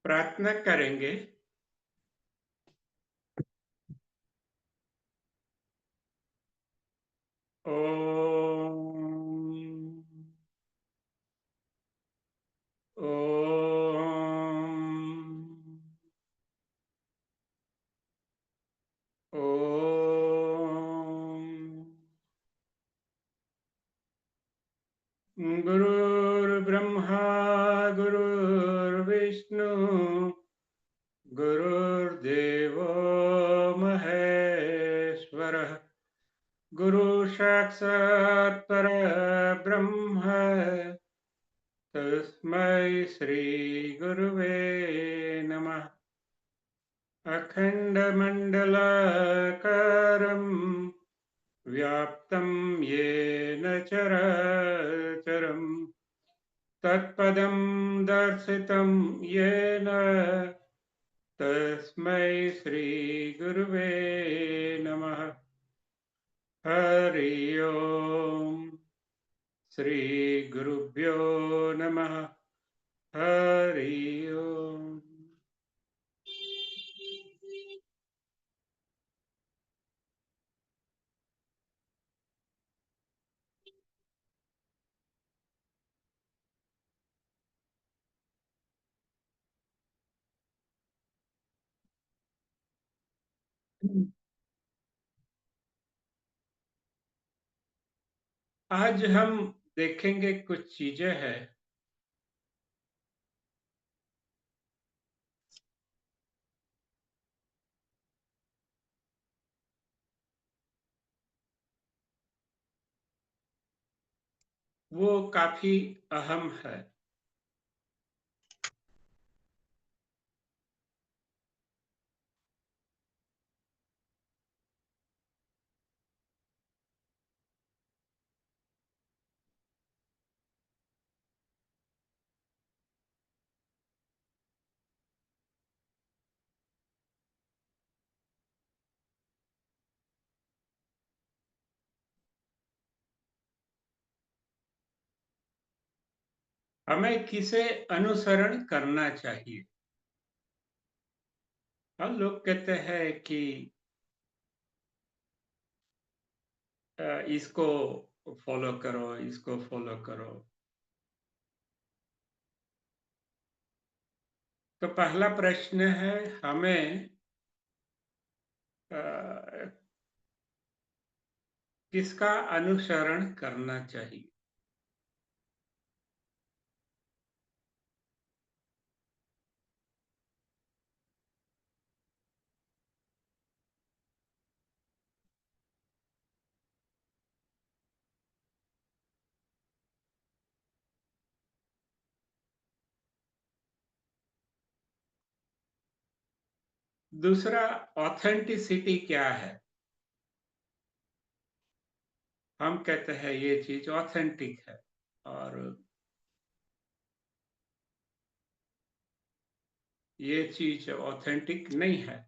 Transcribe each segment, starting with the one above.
प्रार्थना करेंगे। ओम ओम ओम। गुरुर्ब्रह्मा गुरुर्विष्णु गुरुर्देवो महेश्वरः। गुरु साक्षात् परब्रह्म तस्मै श्री गुरुवे नमः। अखण्डमण्डलाकारं व्याप्तं येन चराचरं तत्पदं दर्शितं येन तस्मै श्रीगुरुवे नमः। हरि ओम। श्रीगुरुभ्यो नमः। हरि ओम। आज हम देखेंगे कुछ चीजें हैं। वो काफी अहम है। हमें किसे अनुसरण करना चाहिए। हम लोग कहते हैं कि इसको फॉलो करो, इसको फॉलो करो। तो पहला प्रश्न है, हमें किसका अनुसरण करना चाहिए। दूसरा, ऑथेंटिसिटी क्या है। हम कहते हैं ये चीज ऑथेंटिक है और ये चीज ऑथेंटिक नहीं है।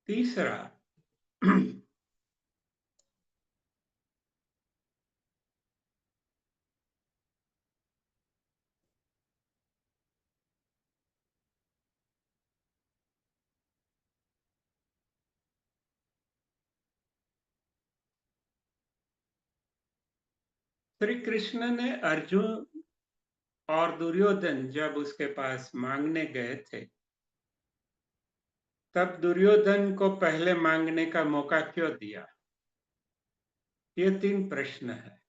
तीसरा, श्री कृष्ण ने अर्जुन और दुर्योधन जब उसके पास मांगने गए थे, तब दुर्योधन को पहले मांगने का मौका क्यों दिया। ये 3 प्रश्न है।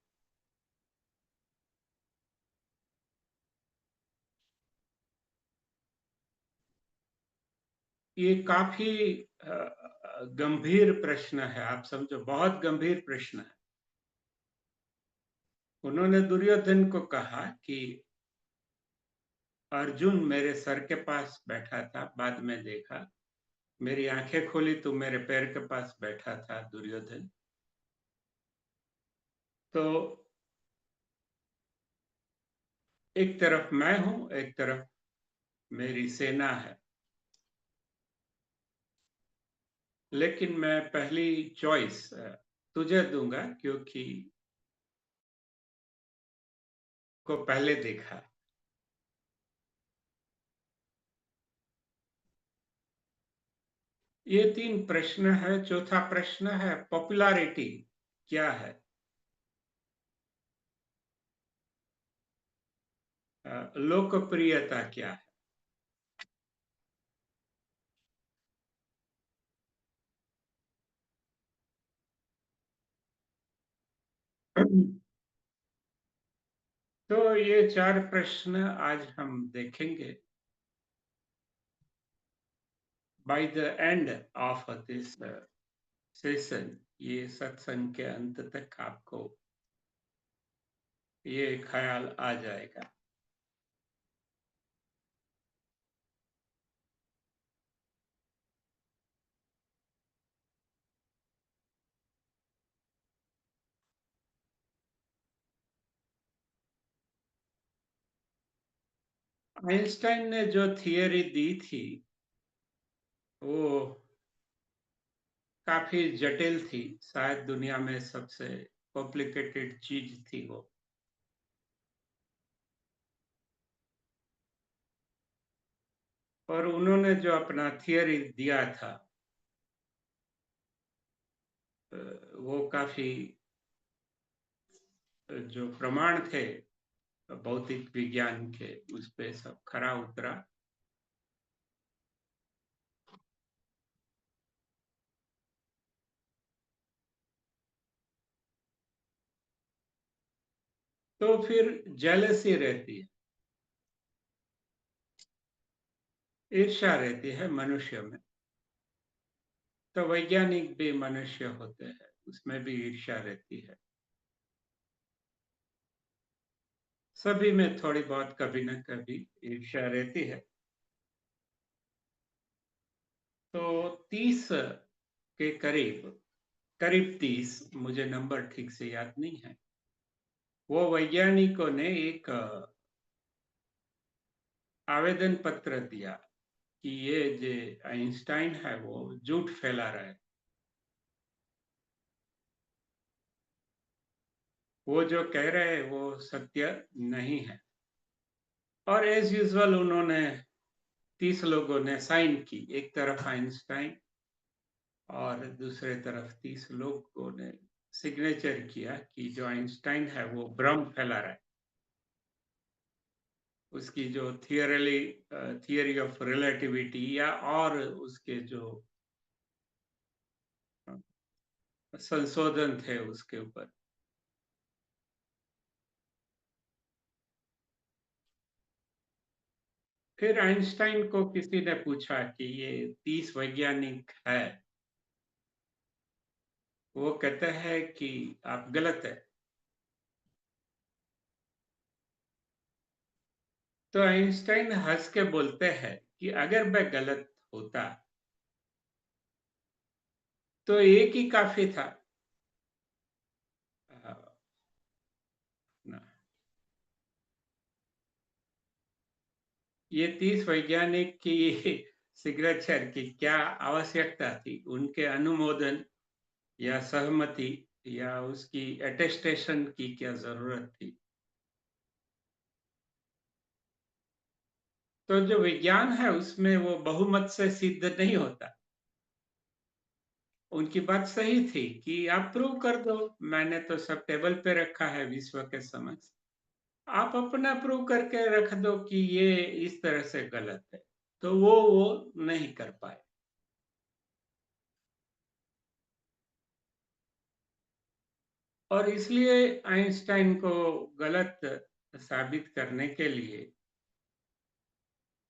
ये काफी गंभीर प्रश्न है। आप समझो, बहुत गंभीर प्रश्न है। उन्होंने दुर्योधन को कहा कि अर्जुन मेरे सर के पास बैठा था, बाद में देखा, मेरी आंखें खोली तो मेरे पैर के पास बैठा था दुर्योधन। तो एक तरफ मैं हूँ, एक तरफ मेरी सेना है। लेकिन मैं पहली चॉइस तुझे दूँगा क्योंकि को पहले देखा। ये 3 प्रश्न है, चौथा प्रश्न है पॉपुलैरिटी क्या है? लोकप्रियता क्या है? तो ये 4 प्रश्न आज हम देखेंगे। By the end of this session, ये सत्संग के अंत तक आपको ये ख्याल आ जाएगा। आइंस्टाइन ने जो थियरी दी थी, वो काफी जटिल थी। शायद दुनिया में सबसे कॉम्प्लिकेटेड चीज थी वो। और उन्होंने जो अपना थियरी दिया था, वो काफी जो प्रमाण थे भौतिक विज्ञान के, उस पे सब खरा उतरा। तो फिर जेलसी रहती है, ईर्ष्या रहती है मनुष्य में। तो वैज्ञानिक भी मनुष्य होते हैं, उसमें भी ईर्ष्या रहती है। सभी में थोड़ी बहुत कभी न कभी ईर्ष्या रहती है। तो 30 के करीब, करीब 30, मुझे नंबर ठीक से याद नहीं है, वो वैज्ञानिकों ने एक आवेदन पत्र दिया कि ये जो आइंस्टाइन है वो झूठ फैला रहा है। वो जो कह रहे हैं वो सत्य नहीं है। और एज यूजुअल उन्होंने 30 लोगों ने साइन की, एक तरफ आइंस्टाइन और दूसरे तरफ 30 लोगों ने सिग्नेचर किया कि जो आइंस्टाइन है वो भ्रम फैला रहा है। उसकी जो थियरी ऑफ रिलेटिविटी या और उसके जो संशोधन थे उसके ऊपर। फिर आइंस्टाइन को किसी ने पूछा कि ये 30 वैज्ञानिक है, वो कहते हैं कि आप गलत है। तो आइंस्टाइन हंस के बोलते हैं कि अगर मैं गलत होता तो एक ही काफी था। अ, ना, ये 30 वैज्ञानिक की सिग्नेचर की क्या आवश्यकता थी? उनके अनुमोदन या सहमति या उसकी अटेस्टेशन की क्या जरूरत थी? तो जो विज्ञान है उसमें वो बहुमत से सिद्ध नहीं होता। उनकी बात सही थी कि आप प्रूव कर दो, मैंने तो सब टेबल पे रखा है विश्व के समक्ष। आप अपना प्रूव करके रख दो कि ये इस तरह से गलत है। तो वो नहीं कर पाए। और इसलिए आइंस्टाइन को गलत साबित करने के लिए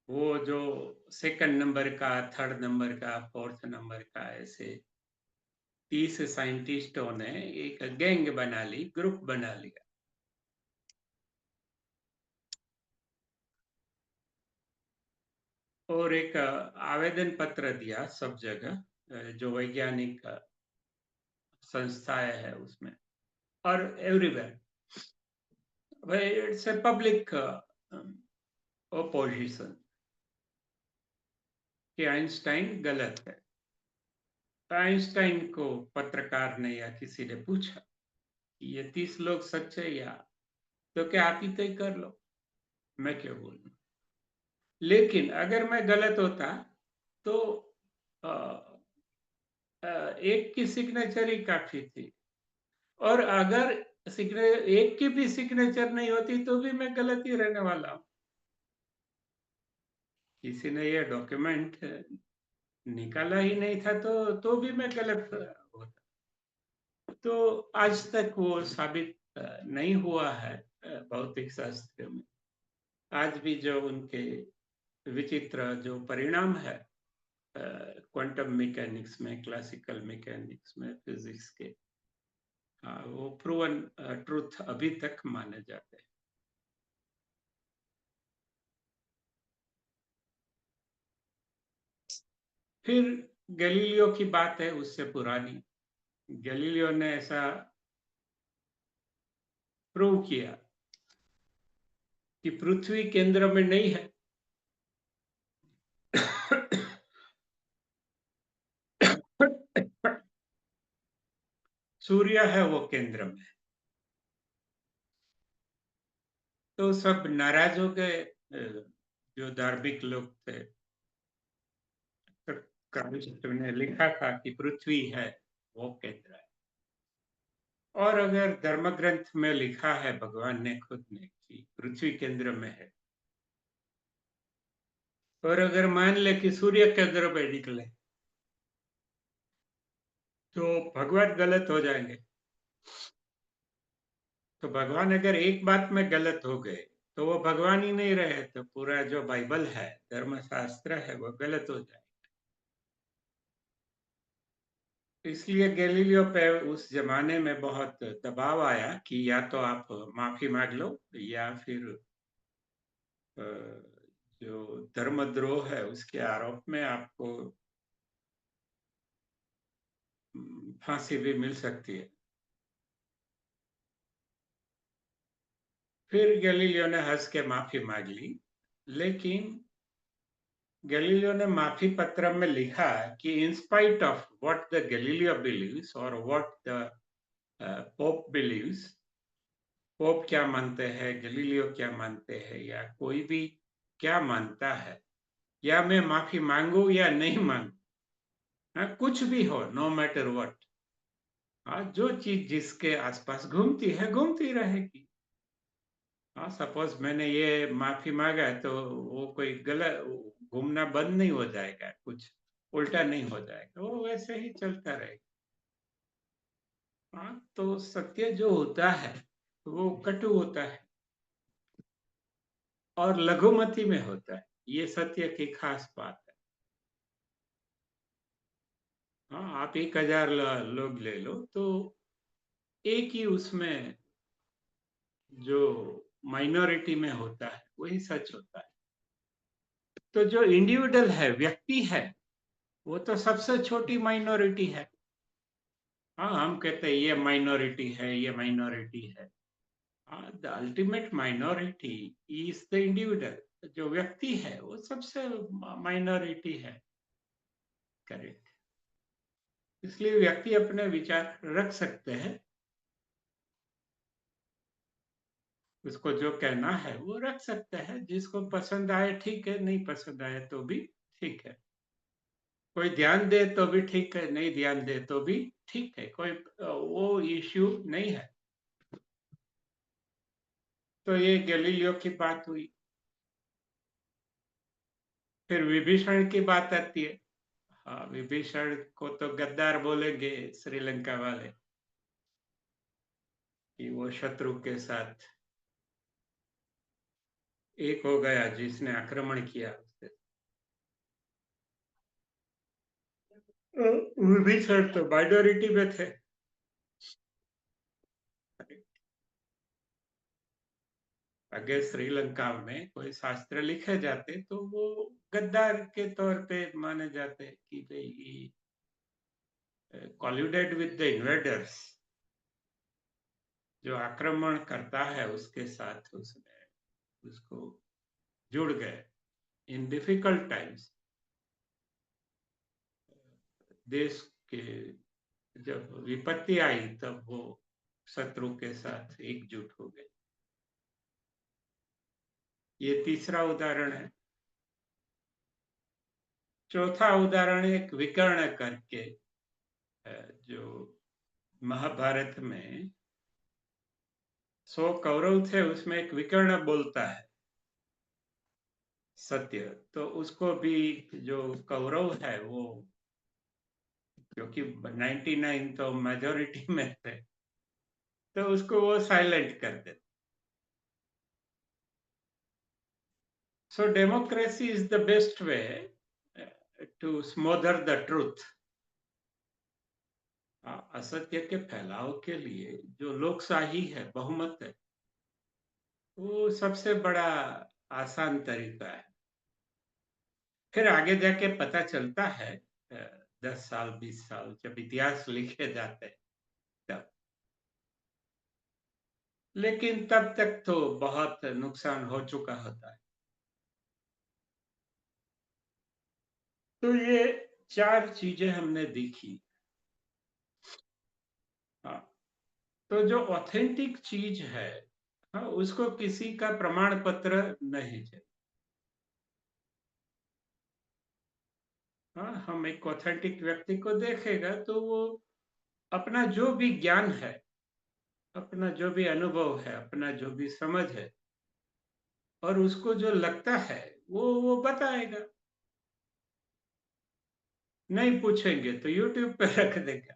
वो जो सेकंड नंबर का, थर्ड नंबर का, फोर्थ नंबर का, ऐसे 30 साइंटिस्टों ने एक गैंग बना ली, ग्रुप बना लिया। और एक आवेदन पत्र दिया सब जगह, जो वैज्ञानिक संस्थाएं है उसमें। और एवरीवेयर। भाई इट्स ए पब्लिक ओपोजिशन कि आइंस्टाइन गलत है। आइंस्टाइन को पत्रकार ने या किसी ने पूछा कि ये 30 लोग सच है या, तो क्या आप ही तय कर लो, मैं क्यों बोलूं। लेकिन अगर मैं गलत होता तो अ, एक की सिग्नेचर ही काफी थी, और अगर एक की भी सिग्नेचर नहीं होती तो भी मैं गलत ही रहने वाला हूं। किसी ने ये डॉक्यूमेंट निकाला ही नहीं था तो भी मैं गलत होता। तो आज तक वो साबित नहीं हुआ है भौतिक शास्त्र में। आज भी जो उनके विचित्र जो परिणाम है क्वांटम मैकेनिक्स में, क्लासिकल मैकेनिक्स में, फिजिक्स के, हाँ, वो प्रूवन ट्रूथ अभी तक माने जाते हैं। फिर गैलीलियो की बात है उससे पुरानी। गैलीलियो ने ऐसा प्रूव किया कि पृथ्वी केंद्र में नहीं है। सूर्य है वो केंद्र में। तो सब नाराज हो गए जो धार्मिक लोग थे। तो काव्य ने लिखा था कि पृथ्वी है वो केंद्र है। और अगर धर्म ग्रंथ में लिखा है भगवान ने खुद ने कि पृथ्वी केंद्र में है, और अगर मान ले कि सूर्य केंद्र में निकले, तो भगवान गलत हो जाएंगे। तो भगवान अगर एक बात में गलत हो गए तो वो भगवान ही नहीं रहे, तो पूरा जो बाइबल है, धर्मशास्त्र है, वो गलत हो जाए। इसलिए गैलीलियो पे उस जमाने में बहुत दबाव आया कि या तो आप माफी मांग लो, या फिर अ, जो धर्मद्रोह है उसके आरोप में आपको फांसी भी मिल सकती है। फिर गैलीलियो ने हंस के माफी मांग ली। लेकिन गैलीलियो ने माफी पत्र में लिखा कि in spite of what the Galileo believes और what the pope believes, pope क्या मानते हैं, गैलीलियो क्या मानते हैं, या कोई भी क्या मानता है, या मैं माफी मांगू या नहीं मांगू, हाँ, कुछ भी हो, नो मैटर व्हाट, हाँ, जो चीज जिसके आसपास घूमती है घूमती रहेगी। हाँ, सपोज मैंने ये माफी मांगा है तो वो कोई गलत घूमना बंद नहीं हो जाएगा, कुछ उल्टा नहीं हो जाएगा, वो वैसे ही चलता रहेगा। हाँ, तो सत्य जो होता है वो कटु होता है और लघुमति में होता है। ये सत्य की खास बात है। हाँ, आप 1,000 लोग ले लो तो एक ही उसमें जो माइनॉरिटी में होता है वही सच होता है। तो जो इंडिविजुअल है, व्यक्ति है, वो तो सबसे छोटी माइनॉरिटी है। हाँ, हम कहते हैं ये माइनॉरिटी है, ये माइनॉरिटी है। हाँ, the ultimate minority is the individual. जो व्यक्ति है वो सबसे माइनॉरिटी है। करेक्ट। इसलिए व्यक्ति अपने विचार रख सकते हैं, उसको जो कहना है वो रख सकते हैं। जिसको पसंद आए ठीक है, नहीं पसंद आए तो भी ठीक है। कोई ध्यान दे तो भी ठीक है, नहीं ध्यान दे तो भी ठीक है, कोई वो इश्यू नहीं है। तो ये गैलीलियो की बात हुई। फिर विभीषण की बात आती है। हाँ, विभीषण को तो गद्दार बोलेंगे श्रीलंका वाले कि वो शत्रु के साथ एक हो गया जिसने आक्रमण किया उससे। विभीषण तो माइनॉरिटी में थे। अगर श्रीलंका में कोई शास्त्र लिखे जाते तो वो गद्दार के तौर पे माने जाते कि भाई कोलिडेड विद द इन्वेडर्स। जो आक्रमण करता है उसके साथ उसने उसको जुड़ गए। इन डिफिकल्ट टाइम्स देश के जब विपत्ति आई तब वो शत्रु के साथ एकजुट हो गए। ये तीसरा उदाहरण है। चौथा उदाहरण एक विकर्ण करके जो महाभारत में 100 कौरव थे उसमें एक विकर्ण बोलता है सत्य, तो उसको भी जो कौरव है वो, क्योंकि 99 तो मेजोरिटी में थे, तो उसको वो साइलेंट कर देते। So democracy is the best way to smother the truth. असत्य के फैलाव के लिए जो लोकशाही है, बहुमत है, वो सबसे बड़ा आसान तरीका है। फिर आगे जाके पता चलता है 10 साल 20 साल जब इतिहास लिखे जाते हैं तब, लेकिन तब तक तो बहुत नुकसान हो चुका होता है। तो ये 4 चीजें हमने देखी। हाँ, तो जो ऑथेंटिक चीज है, हाँ, उसको किसी का प्रमाण पत्र नहीं चाहिए। हाँ, हम एक ऑथेंटिक व्यक्ति को देखेगा तो वो अपना जो भी ज्ञान है, अपना जो भी अनुभव है, अपना जो भी समझ है, और उसको जो लगता है वो बताएगा। नहीं पूछेंगे तो यूट्यूब पे रख देगा।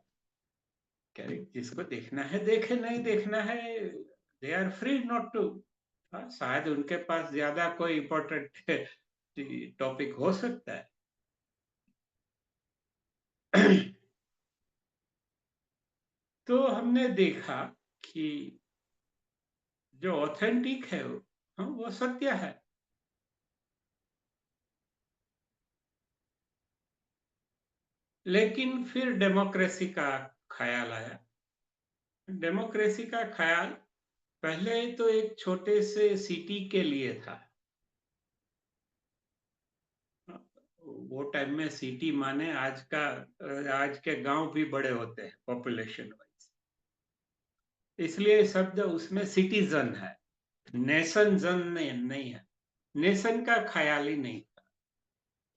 कह जिसको देखना है देखे, नहीं देखना है they are free not to. शायद उनके पास ज्यादा कोई इम्पोर्टेंट टॉपिक हो सकता है। तो हमने देखा कि जो ऑथेंटिक है हाँ, वो सत्य है। लेकिन फिर डेमोक्रेसी का ख्याल आया। डेमोक्रेसी का ख्याल पहले तो एक छोटे से सिटी के लिए था। वो टाइम में सिटी माने आज के गांव भी बड़े होते हैं पॉपुलेशन वाइज, इसलिए शब्द उसमें सिटीजन है, नेशन जन नहीं है। नेशन का ख्याल ही नहीं था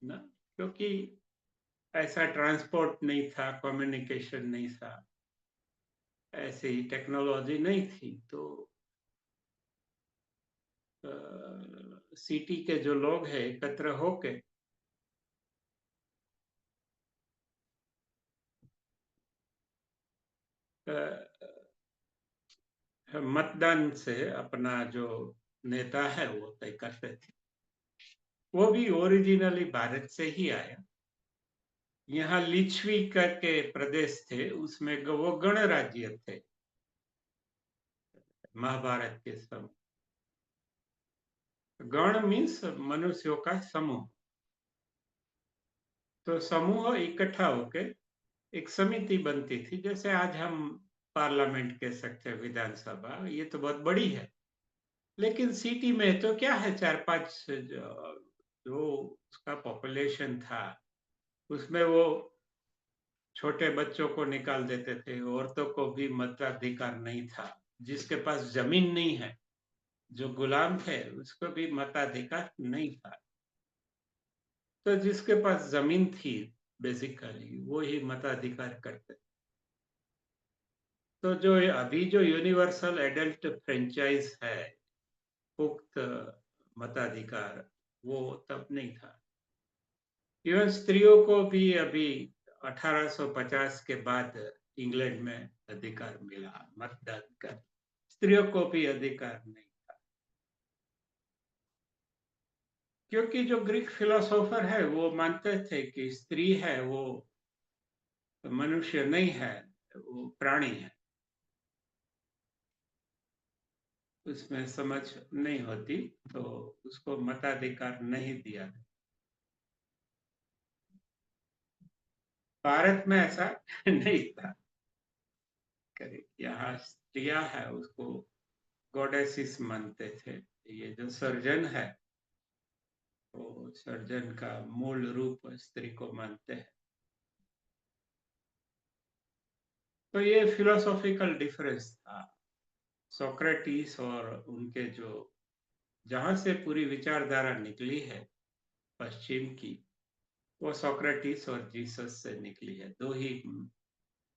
ना, क्योंकि ऐसा ट्रांसपोर्ट नहीं था, कम्युनिकेशन नहीं था, ऐसी टेक्नोलॉजी नहीं थी। तो सिटी के जो लोग हैं एकत्र होके मतदान से अपना जो नेता है वो तय करते थे। वो भी ओरिजिनली भारत से ही आया। यहाँ लिच्छवी करके प्रदेश थे, उसमें वो गणराज्य थे महाभारत के समय। गण मीन्स मनुष्यों का समूह। तो समूह इकट्ठा होके एक समिति बनती थी, जैसे आज हम पार्लियामेंट कह सकते हैं, विधानसभा, ये तो बहुत बड़ी है। लेकिन सिटी में तो क्या है, 4-5 जो उसका पॉपुलेशन था उसमें वो छोटे बच्चों को निकाल देते थे, औरतों को भी मताधिकार नहीं था। जिसके पास जमीन नहीं है, जो गुलाम थे, उसको भी मताधिकार नहीं था। तो जिसके पास जमीन थी बेसिकली वो ही मताधिकार करते। तो जो अभी जो यूनिवर्सल एडल्ट फ्रेंचाइज है, पुख्त मताधिकार, वो तब नहीं था। इवन स्त्रियों को भी अभी 1850 के बाद इंग्लैंड में अधिकार मिला मतदान का। स्त्रियों को भी अधिकार नहीं था, क्योंकि जो ग्रीक फिलोसोफर है वो मानते थे कि स्त्री है वो मनुष्य नहीं है, वो प्राणी है, उसमें समझ नहीं होती, तो उसको मताधिकार नहीं दिया। भारत में ऐसा नहीं था। करें यहाँ लिया है उसको गॉडेसिस मानते थे। ये जो सर्जन है, वो सर्जन का मूल रूप स्त्री को मानते हैं। तो ये फिलोसॉफिकल डिफरेंस था सोक्रेटिस और उनके जो जहां से पूरी विचारधारा निकली है पश्चिम की, वो सोक्रेटिस और जीसस से निकली है। दो ही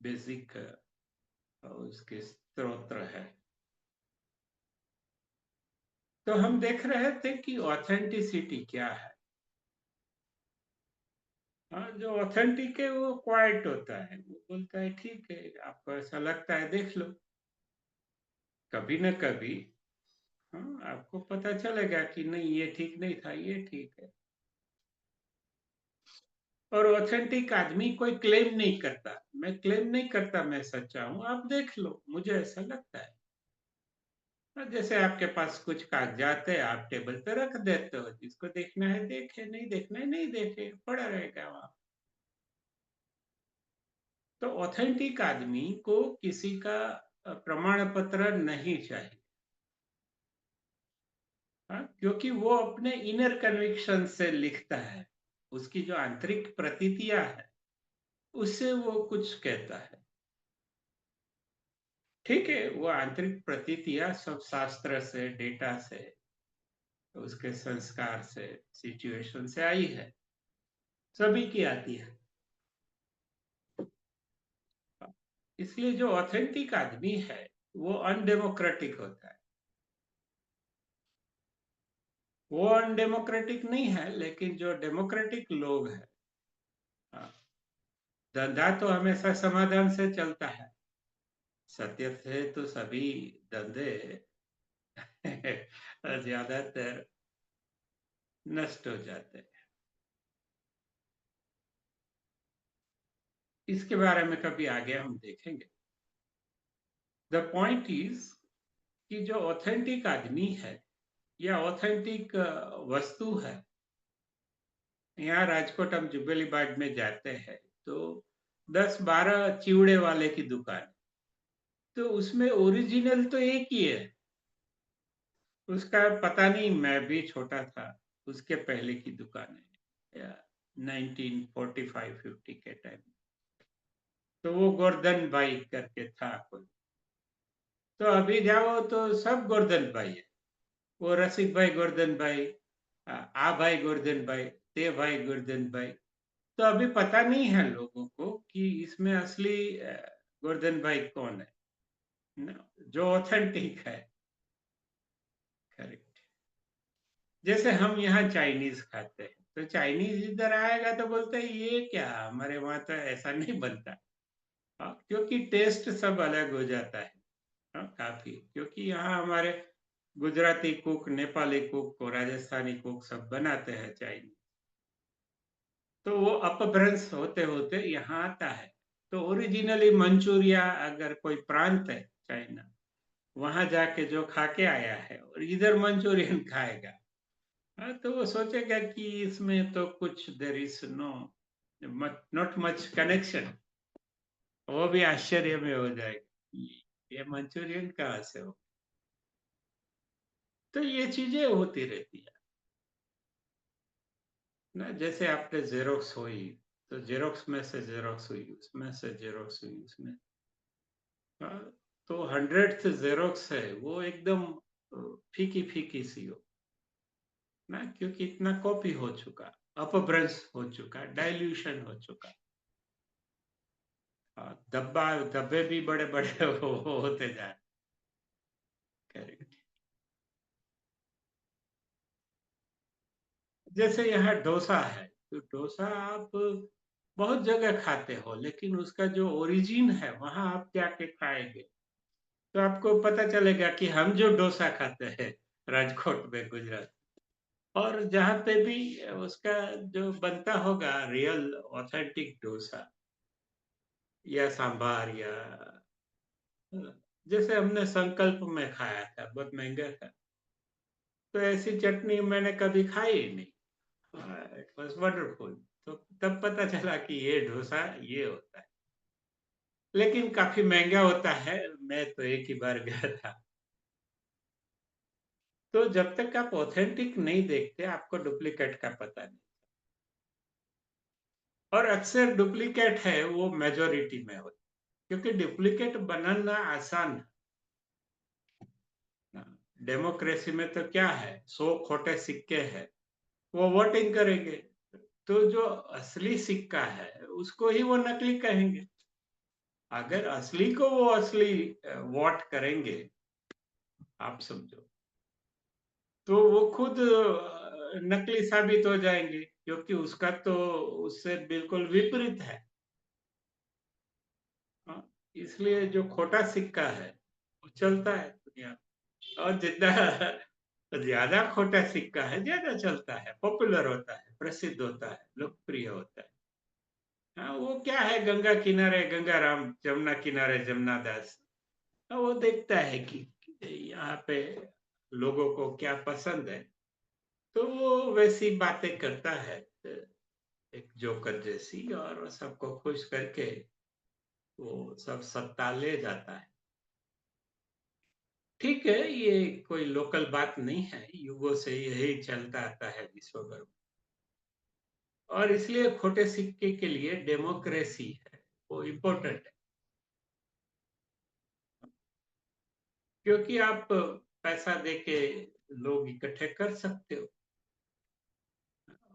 बेसिक उसके स्त्रोत्र है। तो हम देख रहे थे कि ऑथेंटिसिटी क्या है। हाँ, जो ऑथेंटिक है वो क्वाइट होता है, वो बोलता है ठीक है, आपको ऐसा लगता है देख लो, कभी न कभी हाँ आपको पता चलेगा कि नहीं ये ठीक नहीं था, ये ठीक है। और ऑथेंटिक आदमी कोई क्लेम नहीं करता, मैं क्लेम नहीं करता मैं सच्चा हूं, आप देख लो मुझे ऐसा लगता है। जैसे आपके पास कुछ कागजात है, आप टेबल पे रख देते हो, जिसको देखना है देखे, नहीं देखना है नहीं देखे, पड़ा रहेगा वहां। तो ऑथेंटिक आदमी को किसी का प्रमाण पत्र नहीं चाहिए। हाँ, क्योंकि वो अपने इनर कन्विक्शन से लिखता है, उसकी जो आंतरिक प्रतीतियां है उससे वो कुछ कहता है। ठीक है, वो आंतरिक प्रतीतियां सब शास्त्र से, डेटा से, उसके संस्कार से, सिचुएशन से आई है, सभी की आती है। इसलिए जो ऑथेंटिक आदमी है वो अनडेमोक्रेटिक होता है। वो अनडेमोक्रेटिक नहीं है, लेकिन जो डेमोक्रेटिक लोग हैं, हाँ, धंधा तो हमेशा समाधान से चलता है, सत्य से तो सभी धंधे ज्यादातर नष्ट हो जाते हैं। इसके बारे में कभी आगे हम देखेंगे। द पॉइंट इज कि जो ऑथेंटिक आदमी है या ऑथेंटिक वस्तु है, यहाँ राजकोट हम जुबेली बाग में जाते हैं तो 10-12 चिवड़े वाले की दुकान, तो उसमें ओरिजिनल तो एक ही है। उसका पता नहीं, मैं भी छोटा था उसके पहले की दुकान है या 1945-50 के टाइम। तो वो गोर्धन भाई करके था कोई। तो अभी जाओ तो सब गोर्धन भाई है, वो रसिक भाई गोर्धन भाई, आ भाई गोर्धन भाई, ते भाई गोर्धन भाई। तो अभी पता नहीं है लोगों को कि इसमें असली गोर्धन भाई कौन है ना, जो ऑथेंटिक है। करेक्ट। जैसे हम यहाँ चाइनीज खाते हैं, तो चाइनीज इधर आएगा तो बोलते हैं ये क्या, हमारे वहां तो ऐसा नहीं बनता। हाँ, क्योंकि टेस्ट सब अलग हो जाता है। हाँ, काफी, क्योंकि यहाँ हमारे गुजराती कुक, नेपाली कुक और राजस्थानी कुक सब बनाते हैं चाइनीज। तो वो अपभ्रंश होते होते यहाँ आता है। तो ओरिजिनली मंचूरिया अगर कोई प्रांत है चाइना, वहां जाके जो खा के आया है और इधर मंचूरियन खाएगा, हाँ, तो वो सोचेगा कि इसमें तो कुछ there is no not much connection. वो भी आश्चर्य में हो जाएगा, ये मंचूरियन कहाँ से हो। तो ये चीजें होती रहती है ना। जैसे आपने जेरोक्स हुई, तो जेरोक्स में से जेरोक्स हुई, उसमें से जेरोक्स हुई, उसमें, हाँ, तो 100th जेरोक्स है वो एकदम फीकी फीकी सी हो ना, क्योंकि इतना कॉपी हो चुका, अपभ्रंश हो चुका, डाइल्यूशन हो चुका। धब्बा धब्बे भी बड़े बड़े होते जा रहे। जैसे यहाँ डोसा है, तो डोसा आप बहुत जगह खाते हो, लेकिन उसका जो ओरिजिन है वहां आप जाके खाएंगे तो आपको पता चलेगा कि हम जो डोसा खाते हैं राजकोट में, गुजरात, और जहाँ पे भी उसका जो बनता होगा रियल ऑथेंटिक डोसा या सांभार या जैसे हमने संकल्प में खाया था, बहुत महंगा था, तो ऐसी चटनी मैंने कभी खाई ही नहीं। It was wonderful. तो तब पता चला कि ये डोसा ये होता है। लेकिन काफ़ी महँगा होता है, मैं तो एक ही बार गया था। तो जब तक आप ऑथेंटिक नहीं देखते, आपको डुप्लीकेट का पता नहीं। और अक्सर डुप्लीकेट है, वो मेजॉरिटी में होता है, क्योंकि डुप्लीकेट बनाना आसान है। डेमोक्रेसी में तो क्या है, 100 खोटे सिक्के हैं, वो वोटिंग करेंगे। तो जो असली सिक्का है, उसको ही वो नकली कहेंगे। अगर असली को वो असली वोट करेंगे, आप समझो, तो वो खुद नकली साबित हो जाएँगे, क्योंकि उसका तो उससे बिल्कुल विपरीत है। हाँ, इसलिए जो खोटा सिक्का है, वो चलता है दुनिया में। और जितना ज़्यादा खोटा सिक्का है, ज़्यादा चलता है, पॉपुलर होता है, प्रसिद्ध होता है, लोकप्रिय होता है। हाँ, वो क्या है, गंगा किनारे गंगाराम, जमुना किनारे जमुना दास। वो देखता है कि यहाँ पे लोगों को क्या पसंद है, तो वो वैसी बातें करता है, एक जोकर जैसी, और सबको खुश करके वो सब सत्ता ले जाता है। ठीक है, ये कोई लोकल बात नहीं है, युगों से यही चलता आता है विश्व भर में। और इसलिए खोटे सिक्के के लिए डेमोक्रेसी है, वो इम्पोर्टेंट है, क्योंकि आप पैसा देके लोग इकट्ठे कर सकते हो।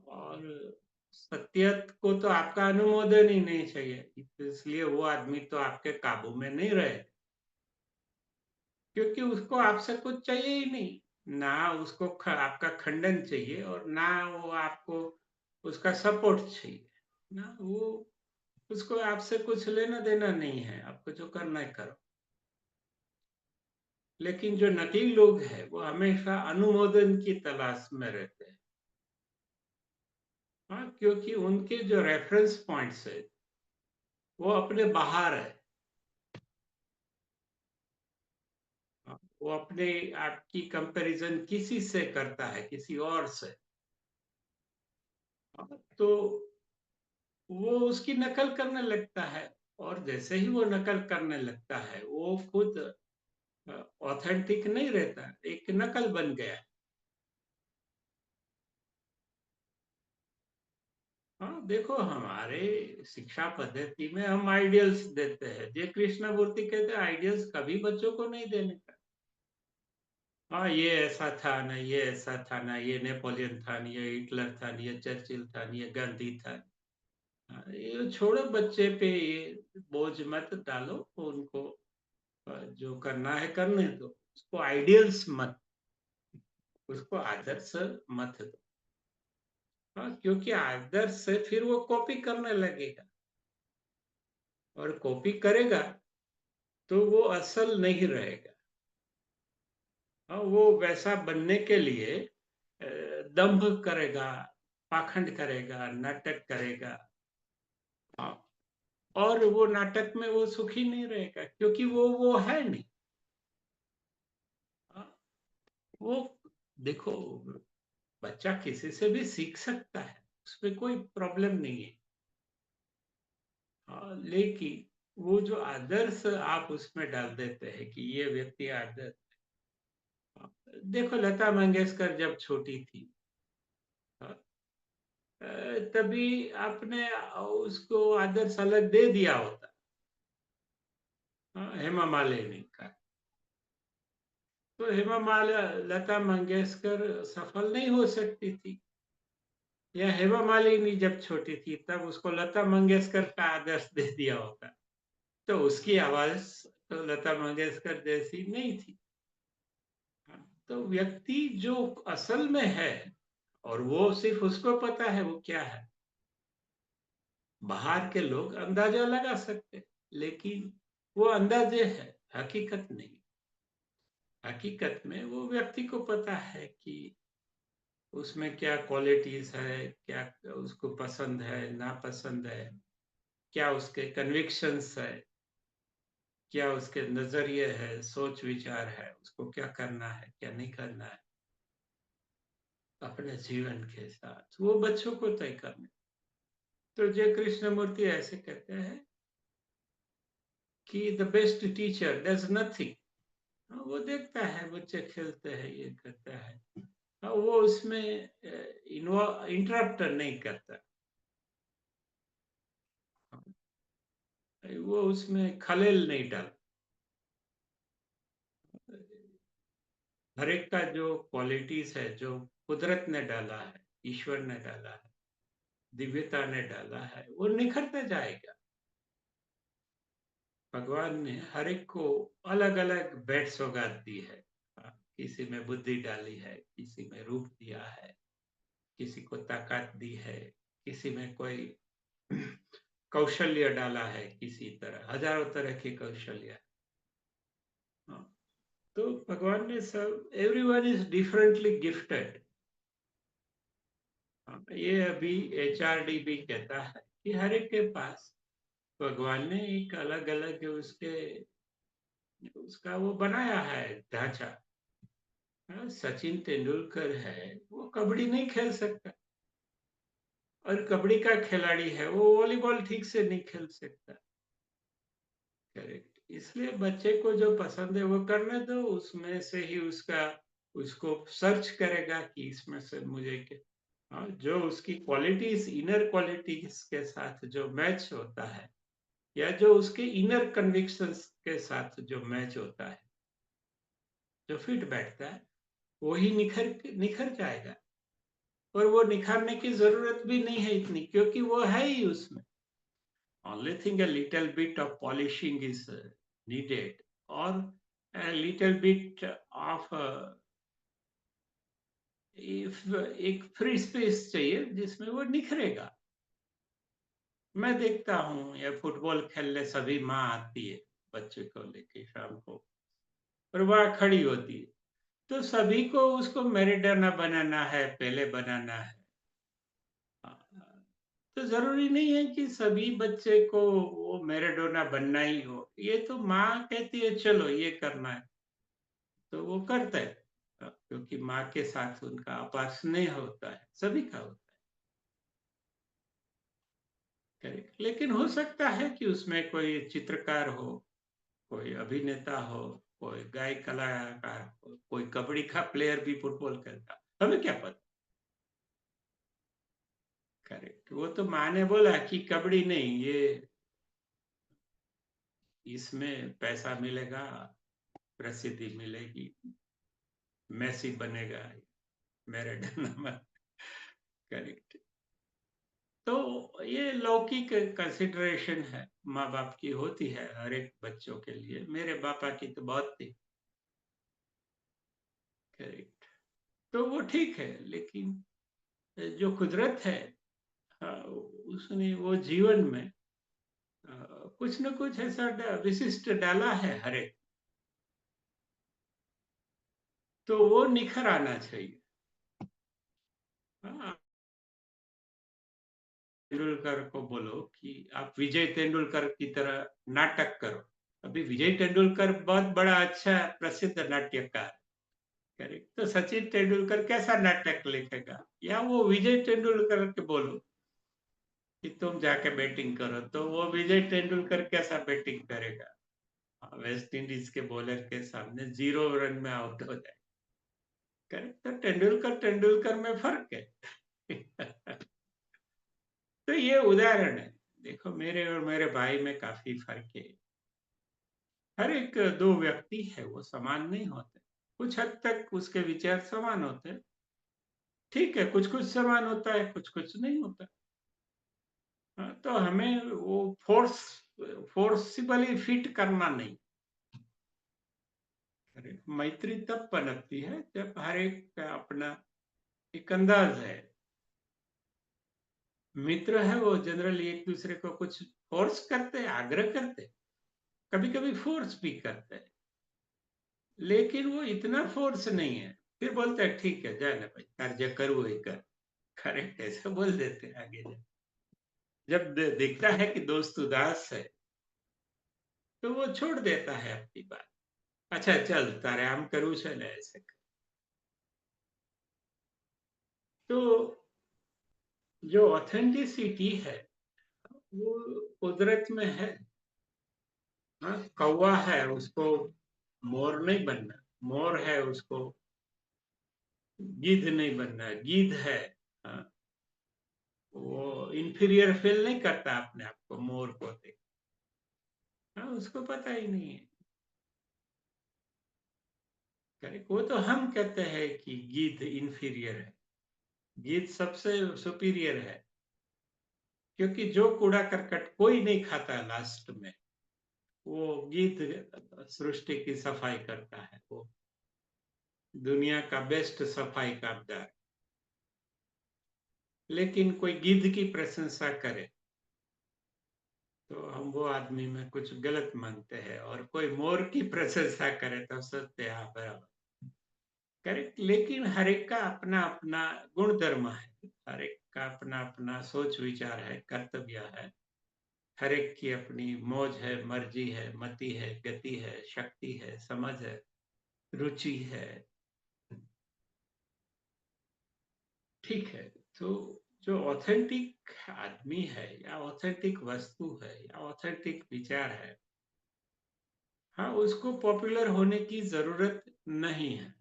और सत्य को तो आपका अनुमोदन ही नहीं चाहिए, इसलिए वो आदमी तो आपके काबू में नहीं रहे, क्योंकि उसको आपसे कुछ चाहिए ही नहीं। ना उसको आपका खंडन चाहिए, और ना वो आपको उसका सपोर्ट चाहिए। ना वो, उसको आपसे कुछ लेना देना नहीं है, आपको जो करना है करो। लेकिन जो नकली लोग हैं, वो हमेशा अनुमोदन की तलाश में रहते हैं। हाँ, क्योंकि उनके जो रेफरेंस पॉइंट्स है, वो अपने बाहर है। हाँ, वो अपने आपकी कंपैरिजन किसी से करता है, किसी और से। हाँ, तो वो उसकी नकल करने लगता है, और जैसे ही वो नकल करने लगता है, वो खुद ऑथेंटिक नहीं रहता, एक नकल बन गया। हाँ, देखो, हमारे शिक्षा पद्धति में हम आइडियल्स देते हैं। जे कृष्णमूर्ति कहते हैं, आइडियल्स कभी बच्चों को नहीं देने का। हाँ, ये ऐसा था ना, ये ऐसा था ना, ये नेपोलियन था ना, ये हिटलर था ना, ये चर्चिल था ना, ये गांधी था। हाँ, ये छोड़ो, बच्चे पे ये बोझ मत डालो, उनको जो करना है करने दो। उसको आइडियल्स मत, उसको आदर्श मत दो। हाँ, क्योंकि आदर्श से फिर वो कॉपी करने लगेगा, और कॉपी करेगा तो वो असल नहीं रहेगा। हाँ, वो वैसा बनने के लिए दंभ करेगा, पाखंड करेगा, नाटक करेगा। हाँ, और वो नाटक में वो सुखी नहीं रहेगा, क्योंकि वो है नहीं। हाँ, वो, देखो, बच्चा किसी से भी सीख सकता है, उसमें कोई प्रॉब्लम नहीं है। हाँ, लेकिन वो जो आदर्श आप उसमें डाल देते हैं कि ये व्यक्ति आदर्श। हाँ, देखो, लता मंगेशकर जब छोटी थी, हाँ, तभी आपने उसको आदर्श अलग दे दिया होता। हाँ, हेमा मालिनी का, तो लता मंगेशकर सफल नहीं हो सकती थी। या हेमा मालिनी जब छोटी थी, तब उसको लता मंगेशकर का आदर्श दे दिया होता, तो उसकी आवाज तो लता मंगेशकर जैसी नहीं थी। हाँ, तो व्यक्ति जो असल में है, और वो सिर्फ उसको पता है वो क्या है, बाहर के लोग अंदाजा लगा सकते, लेकिन वो अंदाजे है, हकीकत नहीं। हकीकत में वो व्यक्ति को पता है कि उसमें क्या क्वालिटीज है, क्या उसको पसंद है, नापसंद है, क्या उसके कन्विक्शंस है, क्या उसके नजरिए है, सोच विचार है, उसको क्या करना है, क्या नहीं करना है अपने जीवन के साथ, वो बच्चों को तय करना। तो जय कृष्णमूर्ति ऐसे कहते हैं कि the best teacher does nothing. वो देखता है बच्चे खेलते हैं, ये करता है, वो उसमें इंटरप्ट नहीं करता, वो उसमें खलेल नहीं डालता। हर एक का जो क्वालिटीज है, जो कुदरत ने डाला है, ईश्वर ने डाला है, दिव्यता ने डाला है, वो निखरता जाएगा। भगवान ने हर एक को अलग अलग भेंट सौगात दी है। किसी में बुद्धि डाली है, किसी में रूप दिया है, किसी को ताकत दी है, किसी में कोई कौशल्य डाला है, किसी तरह हजारों तरह के कौशल्य। हाँ, तो भगवान ने सब, एवरीवन इज डिफरेंटली गिफ्टेड। ये अभी एचआरडी भी कहता है कि हर एक के पास भगवान ने एक अलग अलग उसके उसका वो बनाया है ढांचा। सचिन तेंदुलकर है, वो कबड्डी नहीं खेल सकता, और कबड्डी का खिलाड़ी है, वो वॉलीबॉल ठीक से नहीं खेल सकता। करेक्ट, इसलिए बच्चे को जो पसंद है वो करने दो, उसमें से ही उसका उसको सर्च करेगा कि इसमें से मुझे जो उसकी क्वालिटीज, इनर क्वालिटीज के साथ जो मैच होता है, या जो उसके इनर कन्विक्शंस के साथ जो मैच होता है, जो फिट बैठता है, वो ही निखर निखर जाएगा। और वो निखारने की जरूरत भी नहीं है इतनी, क्योंकि वो है ही उसमें। only thing, a little bit of polishing is needed, or a little bit of if एक फ्री स्पेस चाहिए जिसमें वो निखरेगा। मैं देखता हूँ ये फुटबॉल खेलने सभी माँ आती है बच्चे को लेके शाम को, और वह खड़ी होती है, तो सभी को उसको मैराडोना बनाना है, पहले बनाना है। तो जरूरी नहीं है कि सभी बच्चे को वो मैराडोना बनना ही हो। ये तो माँ कहती है चलो ये करना है, तो वो करता है, क्योंकि माँ के साथ उनका अपार स्नेह होता है, सभी का होता है। करेक्ट, लेकिन हो सकता है कि उसमें कोई चित्रकार हो, कोई अभिनेता हो, कोई गायक कलाकार हो, कोई कबड्डी का प्लेयर भी फुटबॉल खेलता, हमें क्या पता। करेक्ट, वो तो माँ ने बोला कि कबड्डी नहीं, ये इसमें पैसा मिलेगा, प्रसिद्धि मिलेगी, मेसी बनेगा, मैराडोना में। करेक्ट, तो ये लौकिक कंसिडरेशन है, माँ बाप की होती है हर एक बच्चों के लिए, मेरे पापा की तो बहुत थी। करेक्ट, तो वो ठीक है, लेकिन जो कुदरत है, उसने वो जीवन में कुछ न कुछ ऐसा विशिष्ट डाला है हर एक, तो वो निखर आना चाहिए। हाँ, तेंदुलकर को बोलो कि आप विजय तेंदुलकर की तरह नाटक करो। अभी विजय तेंदुलकर बहुत बड़ा अच्छा प्रसिद्ध नाट्यकार। करेक्ट, तो सचिन तेंदुलकर कैसा नाटक लिखेगा, या वो विजय तेंदुलकर के बोलो कि तुम जाके बैटिंग करो, तो वो विजय तेंदुलकर कैसा बैटिंग करेगा। वेस्ट इंडीज के बॉलर के सामने 0 रन में आउट हो जाए। करेक्ट, तो तेंदुलकर तेंदुलकर में फर्क है। तो ये उदाहरण है, देखो मेरे और मेरे भाई में काफी फर्क है। हर एक दो व्यक्ति है, वो समान नहीं होते, कुछ हद तक उसके विचार समान होते हैं, ठीक है, कुछ कुछ समान होता है, कुछ कुछ नहीं होता। हाँ, तो हमें वो फोर्सिबली फिट करना नहीं। मैत्री तब पनपती है जब हर एक का अपना एक अंदाज है। मित्र है वो जनरली एक दूसरे को कुछ फोर्स करते हैं, आग्रह करते हैं, कभी कभी फोर्स भी करते हैं, लेकिन वो इतना फोर्स नहीं है। फिर बोलते हैं ठीक है जाए ना भाई, कार्य करो ही कर। करेक्ट, ऐसे बोल देते हैं आगे जब दिखता है कि दोस्त उदास है, तो वो छोड़ देता है अपनी बात। अच्छा चल तारे आम करू છે ને ऐसे। तो जो ऑथेंटिसिटी है वो कुदरत में है। हाँ, कौवा है उसको मोर नहीं बनना, मोर है उसको गिद्ध नहीं बनना, गिद्ध है। हाँ, वो इंफीरियर फील नहीं करता अपने आप को मोर को देख। हाँ, उसको पता ही नहीं है। करेक्ट, वो तो हम कहते हैं कि गिद्ध इंफीरियर है, गिद्ध सबसे सुपीरियर है, क्योंकि जो कूड़ा करकट कोई नहीं खाता लास्ट में, वो गिद्ध सृष्टि की सफाई करता है, वो दुनिया का बेस्ट सफाई कामगार। लेकिन कोई गिद्ध की प्रशंसा करे तो हम वो आदमी में कुछ गलत मानते हैं, और कोई मोर की प्रशंसा करे तो सोचते हैं हाँ बराबर। करेक्ट, लेकिन हर एक का अपना अपना गुण धर्म है, हर एक का अपना अपना सोच विचार है, कर्तव्य है, हर एक की अपनी मौज है, मर्जी है, मति है, गति है, शक्ति है, समझ है, रुचि है। ठीक है, तो जो ऑथेंटिक आदमी है या ऑथेंटिक वस्तु है या ऑथेंटिक विचार है, हाँ, उसको पॉपुलर होने की जरूरत नहीं है।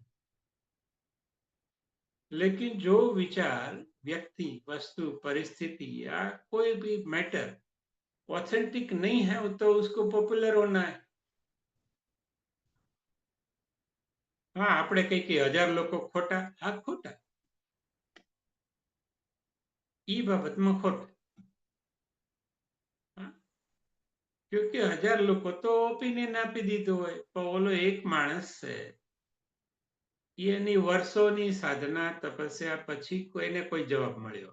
लेकिन जो विचार, व्यक्ति, वस्तु, परिस्थिति या कोई भी मैटर ऑथेंटिक नहीं है, तो उसको पॉपुलर होना है। हाँ, આપણે કઈ કે 1000 લોકો ખોટા, હા ખોટા, ઈ બાબતમાં ખોટા। હા, क्योंकि 1000 લોકો તો ઓપિનિયન આપી દીધો હોય, પણ ઓલો એક માણસ છે, એની વર્ષોની સાધના તપસ્યા પછી કોઈને કોઈ જવાબ મળ્યો,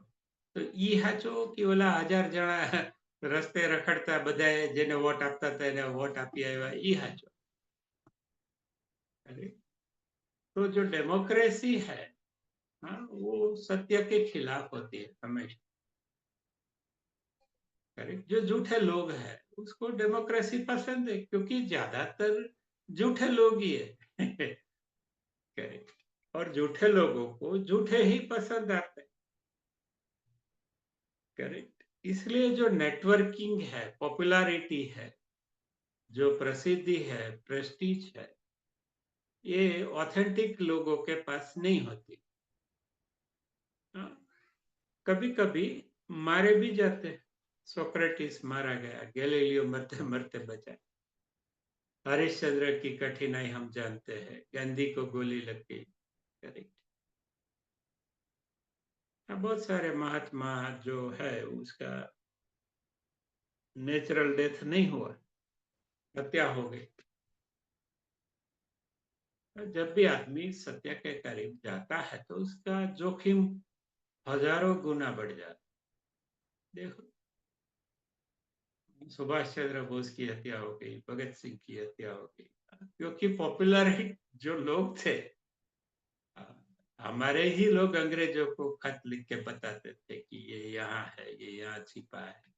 તો ઈ સાચો કે ઓલા 1000 જણા રસ્તે રખડતા બધાએ જેને વોટ આપતા હતા એને વોટ આપી આવ્યા, ઈ સાચો? अरे, तो जो डेमोक्रेसी है, हाँ, वो सत्य के खिलाफ होती है हमेशा। करेक्ट, जो झूठे लोग हैं उसको डेमोक्रेसी पसंद है, क्योंकि ज्यादातर झूठे लोग ही है। करेक्ट, और झूठे लोगों को झूठे ही पसंद आते हैं। करेक्ट, इसलिए जो नेटवर्किंग है, पॉपुलैरिटी है, जो प्रसिद्धि है, प्रेस्टीज है, ये ऑथेंटिक लोगों के पास नहीं होती। हाँ, कभी कभी मारे भी जाते हैं। सोक्रेटिस मारा गया, गैलीलियो मरते मरते बचा, हरिश्चंद्र की कठिनाई हम जानते हैं, गांधी को गोली लग गई। करेक्ट, बहुत सारे महात्मा जो है उसका नेचुरल डेथ नहीं हुआ, हत्या हो गई। जब भी आदमी सत्य के करीब जाता है तो उसका जोखिम हजारों गुना बढ़ जाता। देखो, सुभाष चंद्र बोस की हत्या हो गई, भगत सिंह की हत्या हो गई, क्योंकि पॉपुलर जो लोग थे, हमारे ही लोग अंग्रेजों को खत लिख के बताते थे कि ये यहाँ है, ये यहाँ छिपा है।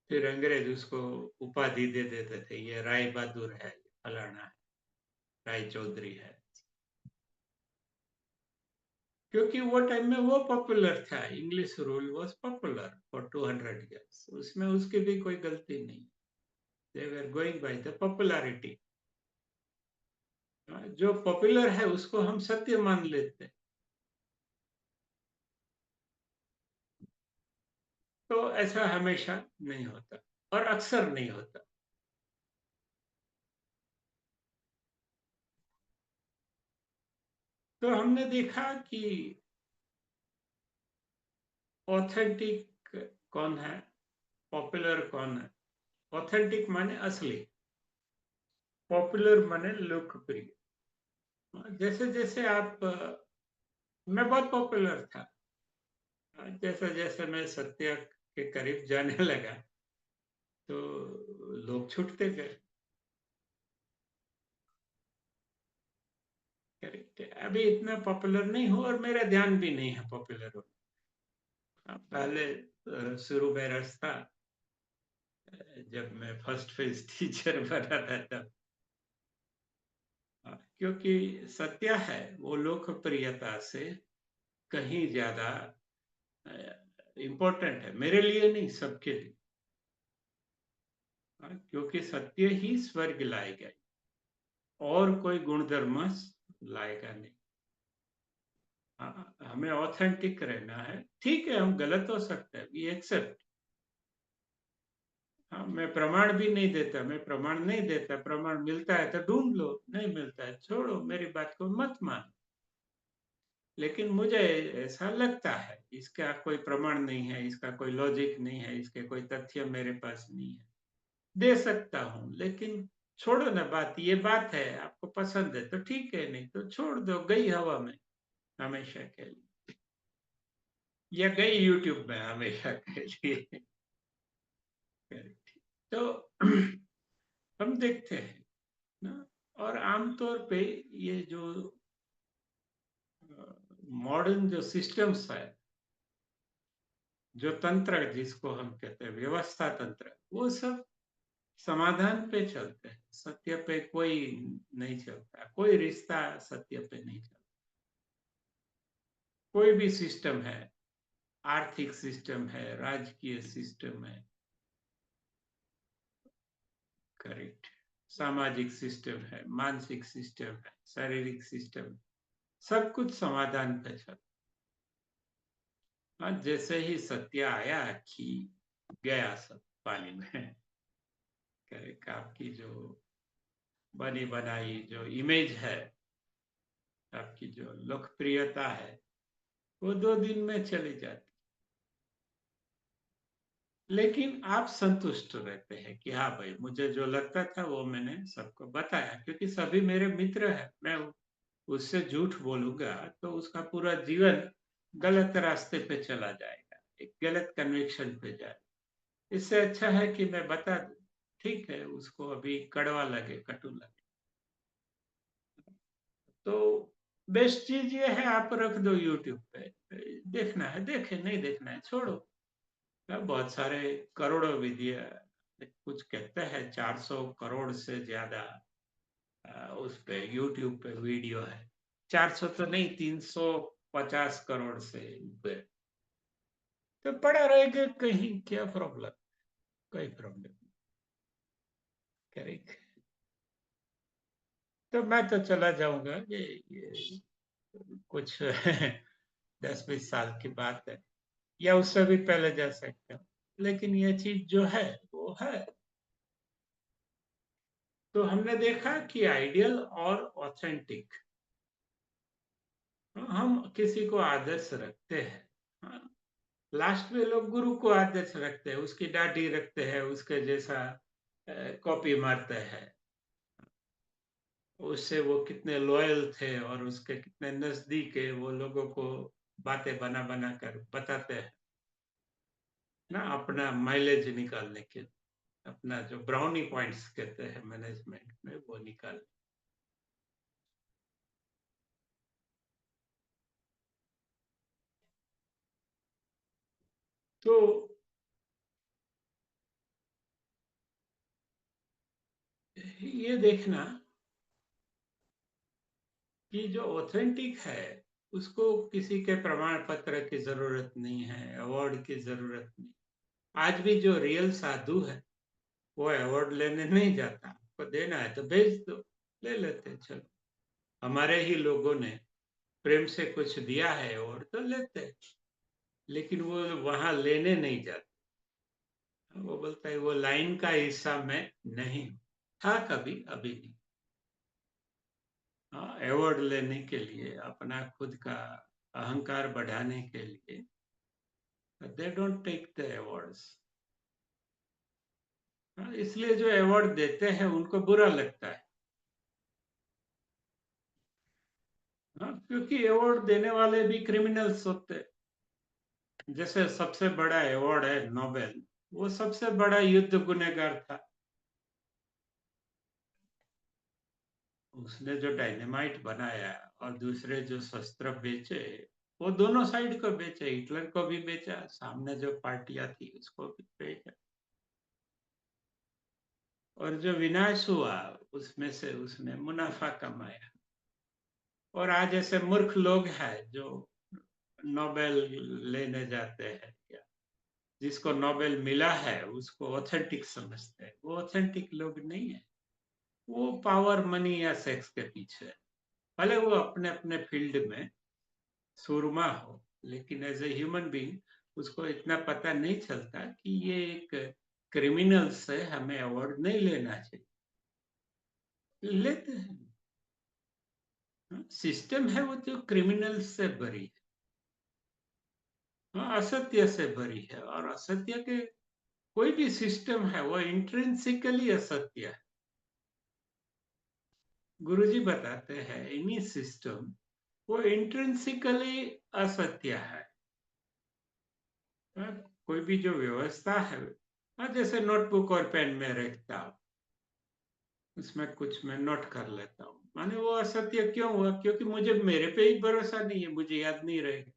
फिर अंग्रेज उसको उपाधि दे देते थे, ये राय बहादुर है, फलाना है, राय चौधरी है, क्योंकि वो टाइम में वो पॉपुलर था। English rule was popular for 200 years, उसमें उसकी भी कोई गलती नहीं। They were going by the popularity. जो पॉपुलर है उसको हम सत्य मान लेते हैं। तो ऐसा हमेशा नहीं होता, और अक्सर नहीं होता। तो हमने देखा कि ऑथेंटिक कौन है, पॉपुलर कौन है। ऑथेंटिक माने असली, पॉपुलर माने लोकप्रिय। जैसे जैसे आप, मैं बहुत पॉपुलर था, जैसे जैसे मैं सत्य के करीब जाने लगा तो लोग छूटते गए। करेक्ट, अभी इतना पॉपुलर नहीं हूँ और मेरा ध्यान भी नहीं है पॉपुलर होना। पहले शुरू में रास्ता, जब मैं फर्स्ट फेज टीचर बना था तब, क्योंकि सत्य है वो लोकप्रियता से कहीं ज्यादा इम्पोर्टेंट है, मेरे लिए नहीं, सबके लिए। क्योंकि सत्य ही स्वर्ग लाएगा, और कोई गुणधर्म लाएगा नहीं। हमें ऑथेंटिक रहना है। ठीक है, हम गलत हो सकते हैं, वी एक्सेप्ट। हाँ, मैं प्रमाण भी नहीं देता, मैं प्रमाण नहीं देता, प्रमाण मिलता है तो ढूंढ लो, नहीं मिलता है छोड़ो, मेरी बात को मत मान। लेकिन मुझे ऐसा लगता है इसका कोई प्रमाण नहीं है, इसका कोई लॉजिक नहीं है, इसके कोई तथ्य मेरे पास नहीं है, दे सकता हूं, लेकिन छोड़ो ना बात, ये बात है, आपको पसंद है तो ठीक है, नहीं तो छोड़ दो, गई हवा में हमेशा के लिए, या गई यूट्यूब में हमेशा के लिए। तो हम देखते हैं ना, और आमतौर पे ये जो मॉडर्न जो सिस्टम्स है, जो तंत्र जिसको हम कहते हैं व्यवस्था तंत्र, वो सब समाधान पे चलते हैं, सत्य पे कोई नहीं चलता, कोई रिश्ता सत्य पे नहीं चलता। कोई भी सिस्टम है, आर्थिक सिस्टम है, राजकीय सिस्टम है, करेक्ट, सामाजिक सिस्टम है, मानसिक सिस्टम है, शारीरिक सिस्टम, सब कुछ समाधान पे चलता। हाँ, जैसे ही सत्य आया कि गया सब पानी में। करेक्ट, आपकी जो बनी बनाई जो इमेज है, आपकी जो लोकप्रियता है, वो 2 दिन में चली जाती, लेकिन आप संतुष्ट रहते हैं कि हाँ भाई, मुझे जो लगता था वो मैंने सबको बताया, क्योंकि सभी मेरे मित्र हैं, मैं उससे झूठ बोलूंगा तो उसका पूरा जीवन गलत रास्ते पे चला जाएगा, एक गलत कन्विक्शन पे जाएगा। इससे अच्छा है कि मैं बता दूं, ठीक है, उसको अभी कड़वा लगे, कटु लगे, तो बेस्ट चीज ये है, आप रख दो यूट्यूब पे, देखना है देखे, नहीं देखना है छोड़ो। बहुत सारे करोड़ों विधिया, कुछ कहते हैं 400 करोड़ से ज्यादा उस पे यूट्यूब पे वीडियो है, 400 तो नहीं, 350 करोड़ से ऊपर, तो पड़ा रहेगा कहीं, क्या प्रॉब्लम, कोई प्रॉब्लम, करेक्ट। तो मैं तो चला जाऊंगा, ये कुछ 10-20 साल की बात है, या उससे भी पहले जा सकते हो, लेकिन ये चीज जो है वो है। तो हमने देखा कि आइडियल और ऑथेंटिक, हम किसी को आदर्श रखते हैं, हाँ, लास्ट में लोग गुरु को आदर्श रखते हैं, उसकी दाढ़ी रखते हैं, उसके जैसा कॉपी मारते हैं, उससे वो कितने लॉयल थे और उसके कितने नजदीक है, वो लोगों को बातें बना बना कर बताते हैं ना, अपना माइलेज निकालने के, अपना जो ब्राउनी पॉइंट्स कहते हैं मैनेजमेंट में, वो निकाल। तो ये देखना कि जो ऑथेंटिक है, उसको किसी के प्रमाण पत्र की जरूरत नहीं है, अवार्ड की जरूरत नहीं। आज भी जो रियल साधु है, वो अवार्ड लेने नहीं जाता, आपको देना है तो भेज दो, ले लेते, चलो। हमारे ही लोगों ने प्रेम से कुछ दिया है और तो लेते, लेकिन वो वहां लेने नहीं जाते, वो बोलता है वो लाइन का हिस्सा मैं नहीं हूं। था कभी, अभी नहीं। हाँ, अवार्ड लेने के लिए, अपना खुद का अहंकार बढ़ाने के लिए, they don't take the awards. इसलिए जो अवार्ड देते हैं उनको बुरा लगता है। हाँ, क्योंकि अवार्ड देने वाले भी क्रिमिनल्स होते हैं। जैसे सबसे बड़ा अवार्ड है नोबेल, वो सबसे बड़ा युद्ध गुनहगार था, उसने जो डायनेमाइट बनाया और दूसरे जो शस्त्र बेचे, वो दोनों साइड को बेचे, हिटलर को भी बेचा, सामने जो पार्टियां थी उसको भी बेचा, और जो विनाश हुआ उसमें से उसने मुनाफा कमाया। और आज ऐसे मूर्ख लोग हैं जो नोबेल लेने जाते हैं, क्या जिसको नोबेल मिला है उसको ऑथेंटिक समझते हैं। वो ऑथेंटिक लोग नहीं है। वो पावर, मनी या सेक्स के पीछे है। भले वो अपने-अपने फील्ड में सूरमा हो, लेकिन एज़ अ ह्यूमन बीइंग उसको इतना पता नहीं चलता कि ये एक क्रिमिनल से हमें अवार्ड नहीं लेना चाहिए। लेते हैं। सिस्टम है वो जो क्रिमिनल से भरी है। हाँ, असत्य से भरी है और असत्य के कोई भी सिस्टम है वो इंट्रिंसिकली असत्य है। गुरुजी बताते हैं एनी सिस्टम वो इंट्रिंसिकली असत्य है। हाँ, कोई भी जो व्यवस्था है, हाँ, जैसे नोटबुक और पेन में रखता हूँ, उसमें कुछ मैं नोट कर लेता हूँ। माने वो असत्य क्यों हुआ? क्योंकि मुझे मेरे पे ही भरोसा नहीं है, मुझे याद नहीं रहेगा,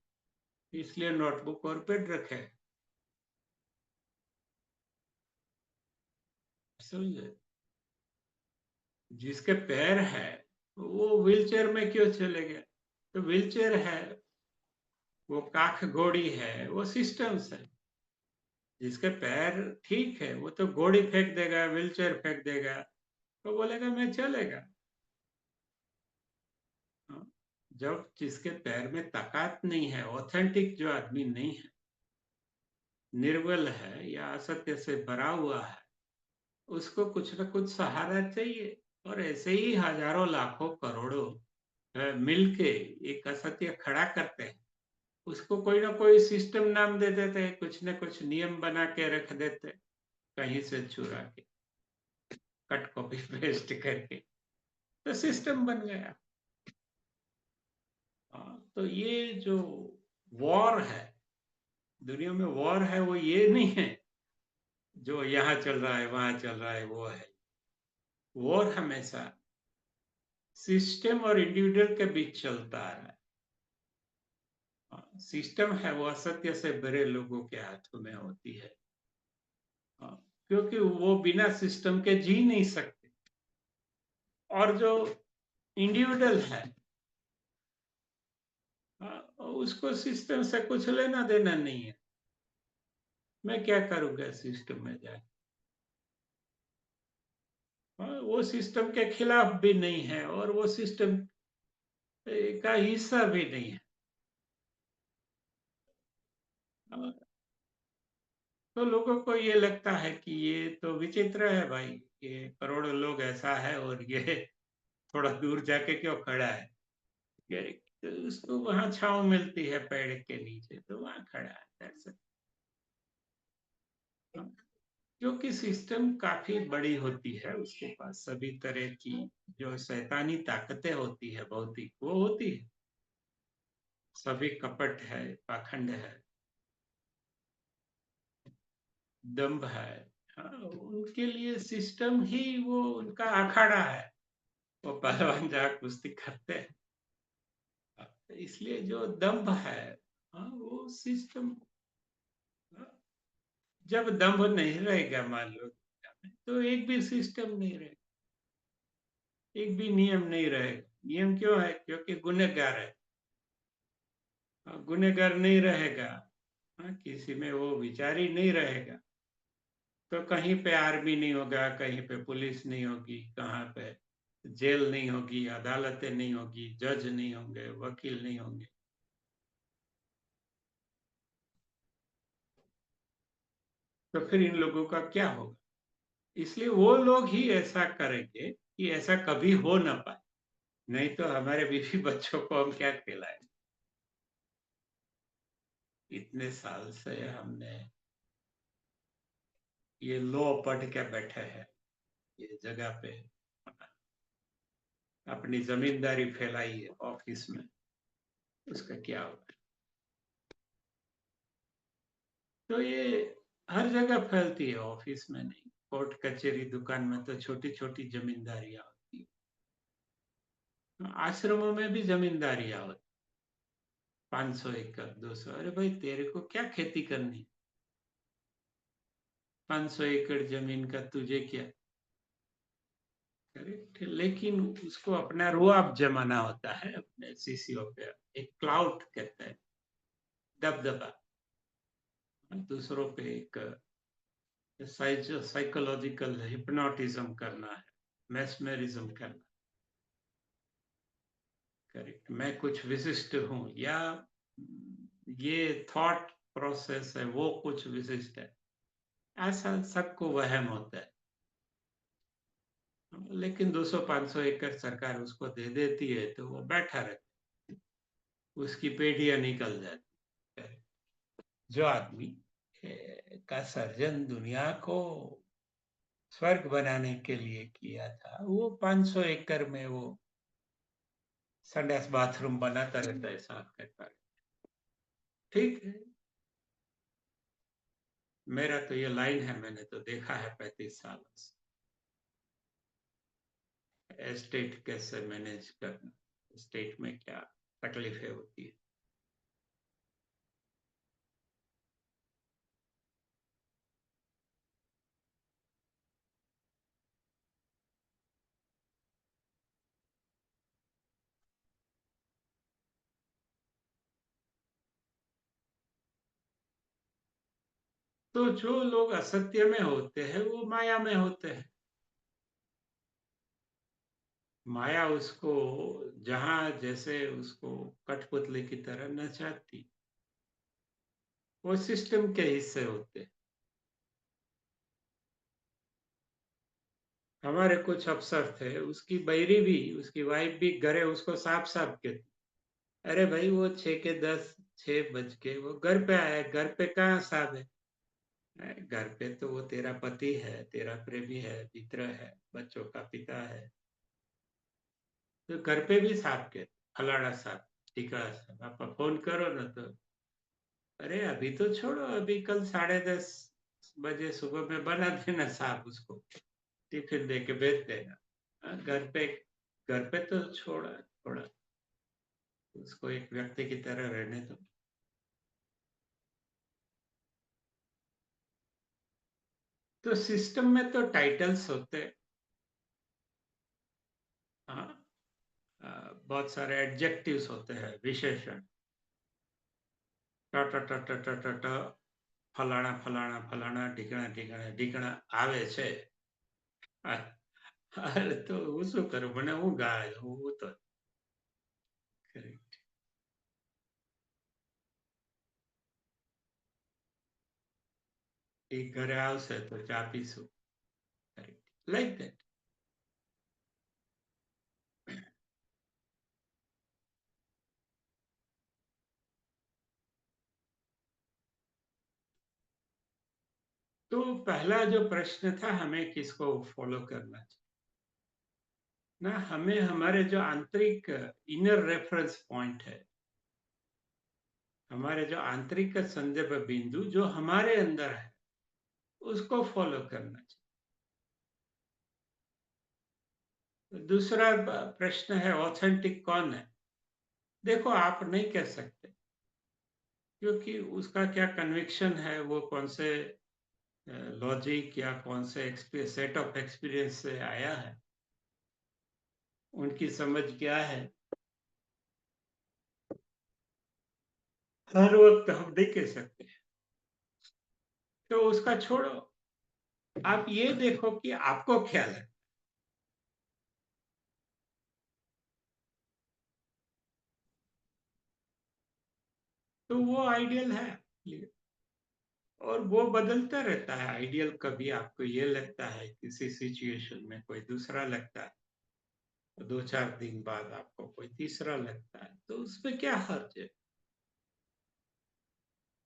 इसलिए नोटबुक और पेन रखे है। समझे? जिसके पैर है, वो व्हीलचेयर में क्यों चलेगा? तो व्हीलचेयर है, वो काख घोड़ी है, वो सिस्टम्स है। जिसके पैर ठीक है, वो तो घोड़ी फेंक देगा, व्हीलचेयर फेंक देगा, तो बोलेगा मैं चलेगा। हाँ, जब जिसके पैर में ताकत नहीं है, ऑथेंटिक जो आदमी नहीं है, निर्बल है या असत्य से भरा हुआ है, उसको कुछ न कुछ सहारा चाहिए। और ऐसे ही हजारों लाखों करोड़ों मिलके एक असत्य खड़ा करते हैं। उसको कोई ना कोई सिस्टम नाम दे देते हैं, कुछ न कुछ नियम बना के रख देते हैं, कहीं से चुरा के, कट कॉपी पेस्ट करके, तो सिस्टम बन गया। हाँ, तो ये जो वॉर है, दुनिया में वॉर है, वो ये नहीं है जो यहाँ चल रहा है, वहां चल रहा है, वो है। वॉर हमेशा सिस्टम और इंडिविजुअल के बीच चलता आ रहा है। हाँ, सिस्टम है वो असत्य से भरे लोगों के हाथों में होती है। हाँ, क्योंकि वो बिना सिस्टम के जी नहीं सकते। और जो इंडिविजुअल है, हाँ, उसको सिस्टम से कुछ लेना देना नहीं है। मैं क्या करूंगा सिस्टम में जाके? हाँ, वो सिस्टम के खिलाफ भी नहीं है और वो सिस्टम का हिस्सा भी नहीं है। हाँ, तो लोगों को ये लगता है कि ये तो विचित्र है भाई, ये करोड़ों लोग ऐसा है और ये थोड़ा दूर जाके क्यों खड़ा है? ये तो उसको वहां छांव मिलती है पेड़ के नीचे, तो वहां खड़ा है। That's it। हाँ, क्योंकि सिस्टम काफी बड़ी होती है, उसके पास सभी तरह की जो शैतानी ताकतें होती है, भौतिक, वो होती है। सभी कपट है, पाखंड है, दंभ है। हाँ, उनके लिए सिस्टम ही वो उनका अखाड़ा है। वो पहलवान जहाँ कुश्ती करते हैं, इसलिए जो दंभ है, हाँ, वो सिस्टम। जब दंभ नहीं रहेगा मान लो तो एक भी सिस्टम नहीं रहेगा, एक भी नियम नहीं रहेगा। नियम क्यों है? क्योंकि गुनहगार है। गुनहगार नहीं रहेगा, हाँ, किसी में वो विचार ही नहीं रहेगा, तो कहीं पे आर्मी नहीं होगा, कहीं पे पुलिस नहीं होगी, कहाँ पे जेल नहीं होगी, अदालतें नहीं होगी, जज नहीं होंगे, वकील नहीं होंगे। तो फिर इन लोगों का क्या होगा? इसलिए वो लोग ही ऐसा करेंगे कि ऐसा कभी हो ना पाए। नहीं तो हमारे बीवी बच्चों को हम क्या खिलाएं? इतने साल से हमने ये लॉ पढ़ के बैठे हैं ये जगह पे, अपनी जमींदारी फैलाई है ऑफिस में, उसका क्या होगा? तो ये हर जगह फैलती है, ऑफिस में नहीं, कोर्ट कचहरी दुकान में तो छोटी छोटी जमींदारियां होती है, आश्रमों में भी जमींदारियां होती, 500 एकड़, 200, अरे भाई तेरे को क्या खेती करनी? 500 एकड़ जमीन का तुझे क्या? करेक्ट, लेकिन उसको अपना रुआब जमाना होता है अपने सीसीओ पे, एक क्लाउड कहते हैं, दबदबा। दूसरों पे एक साइकोलॉजिकल हिप्नोटिज्म करना है, मेस्मेरिज्म करना। करेक्ट, मैं कुछ विशिष्ट हूँ, या ये थॉट प्रोसेस है वो कुछ विशिष्ट है, ऐसा सबको वहम होता है। लेकिन 200-500 एकड़ सरकार उसको दे देती है तो वो बैठा रहता है, उसकी पेटियां निकल जाती है। जो आदमी का सर्जन दुनिया को स्वर्ग बनाने के लिए किया था, वो 500 एकड़ में वो संडास बाथरूम बनाता रहता है, साफ करता है। ठीक है, मेरा तो ये लाइन है, मैंने तो देखा है 35 साल से एस्टेट कैसे मैनेज करना, स्टेट में क्या तकलीफें होती है। तो जो लोग असत्य में होते हैं वो माया में होते हैं। माया उसको जहां जैसे उसको कठपुतली की तरह नचाती, वो सिस्टम के हिस्से होते हैं। हमारे कुछ अफसर थे, उसकी बहरी भी, उसकी वाइफ भी घरे उसको साफ साफ कहती, अरे भाई वो 6 के 10, 6 बज के वो घर पे आया, घर पे कहाँ साहब है? घर पे तो वो तेरा पति है, तेरा प्रेमी है, मित्र है, बच्चों का पिता है। तो घर पे भी साहब के फलाना साहब, टिकड़ा साहब, आप फोन करो ना तो, अरे अभी तो छोड़ो, अभी कल 10:30 बजे सुबह में बना देना साहब, उसको टिफिन दे के भेज देना। घर पे तो छोड़ा थोड़ा, उसको एक व्यक्ति की तरह रहने दो। तो सिस्टम में तो टाइटल्स होते हैं। हाँ, बहुत सारे एडजेक्टिव्स होते हैं, विशेषण। ट ट ट ट ट ट ट, फलाना फलाना फलाना, ઢીકણા ઢીકણા ઢીકણા આવે છે। અરે તો હું શું કરું, મને ઊંઘ આવે છે, હું તો કરેક્ટ। એ ઘરે આવશે તો ચા પીશું, કરેક્ટ, લાઈક ધેટ। तो पहला जो प्रश्न था, हमें किसको फॉलो करना चाहिए ना, हमें हमारे जो आंतरिक इनर रेफरेंस पॉइंट है, हमारे जो आंतरिक संदर्भ बिंदु जो हमारे अंदर है, उसको फॉलो करना चाहिए। दूसरा प्रश्न है, ऑथेंटिक कौन है? देखो, आप नहीं कह सकते, क्योंकि उसका क्या कन्विक्शन है, वो कौन से लॉजिक या कौन से सेट ऑफ एक्सपीरियंस से आया है, उनकी समझ क्या है, हर वक्त हम नहीं कह सकते। तो उसका छोड़ो, आप ये देखो कि आपको क्या लगता है, तो वो आइडियल है। और वो बदलता रहता है आइडियल, कभी आपको ये लगता है किसी सिचुएशन में, कोई दूसरा लगता है, तो 2-4 दिन बाद आपको कोई तीसरा लगता है, तो उसमें क्या हर्ज है?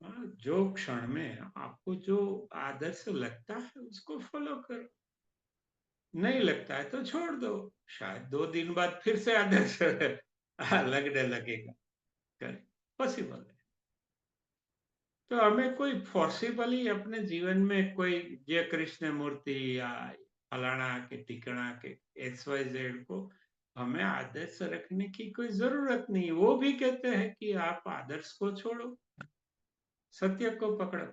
हाँ, जो क्षण में आपको जो आदर्श लगता है उसको फॉलो करो, नहीं लगता है तो छोड़ दो, शायद 2 दिन बाद फिर से आदर्श लगने लगेगा। करें, पॉसिबल है। तो हमें कोई फोर्सिबली अपने जीवन में कोई जय कृष्ण मूर्ति या फलाना के टिकड़ा के XYZ को हमें आदर्श रखने की कोई जरूरत नहीं। वो भी कहते हैं कि आप आदर्श को छोड़ो, सत्य को पकड़ो।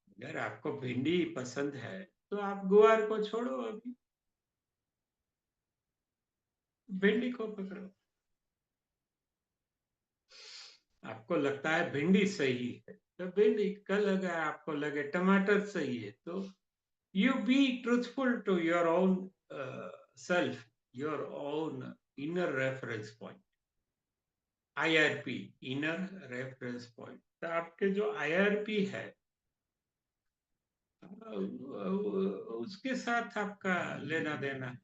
अगर आपको भिंडी पसंद है तो आप गुआर को छोड़ो, अभी भिंडी को पकड़ो। आपको लगता है भिंडी सही है तो भिंडी, कल अगर आपको लगे टमाटर सही है तो you be truthful to your own self, your own inner reference point, IRP, inner reference point. तो आपके जो IRP है उसके साथ आपका लेना देना है।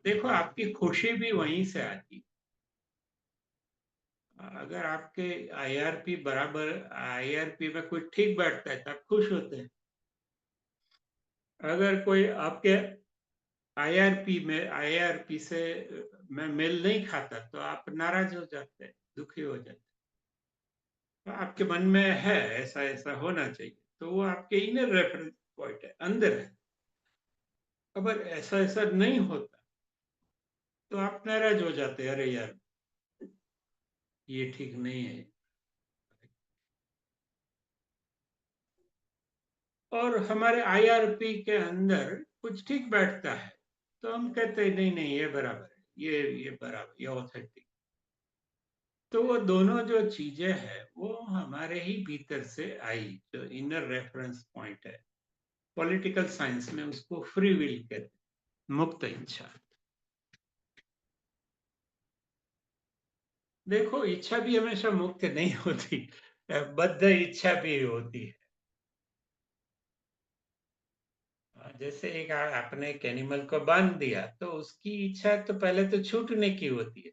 देखो आपकी खुशी भी वहीं से आती। अगर आपके IRP बराबर, IRP में कोई ठीक बैठता है तो आप खुश होते हैं। अगर कोई आपके IRP से में मेल नहीं खाता तो आप नाराज हो जाते हैं, दुखी हो जाते हैं। तो आपके मन में है ऐसा ऐसा होना चाहिए तो वो आपके इनर रेफरेंस पॉइंट है, अंदर है। अगर ऐसा ऐसा नहीं होता तो आप नाराज हो जाते हैं, अरे यार ये ठीक नहीं है। और हमारे IRP के अंदर कुछ ठीक बैठता है तो हम कहते हैं नहीं नहीं ये बराबर है, ये बराबर, ये ऑथेंटिक। तो वो दोनों जो चीजें हैं वो हमारे ही भीतर से आई, जो इनर रेफरेंस पॉइंट है। पॉलिटिकल साइंस में उसको फ्री विल कहते हैं, मुक्त इच्छा। देखो इच्छा भी हमेशा मुक्त नहीं होती, बद्ध इच्छा भी होती है। जैसे एक आपने एक एनिमल को बांध दिया तो उसकी इच्छा तो पहले तो छूटने की होती है,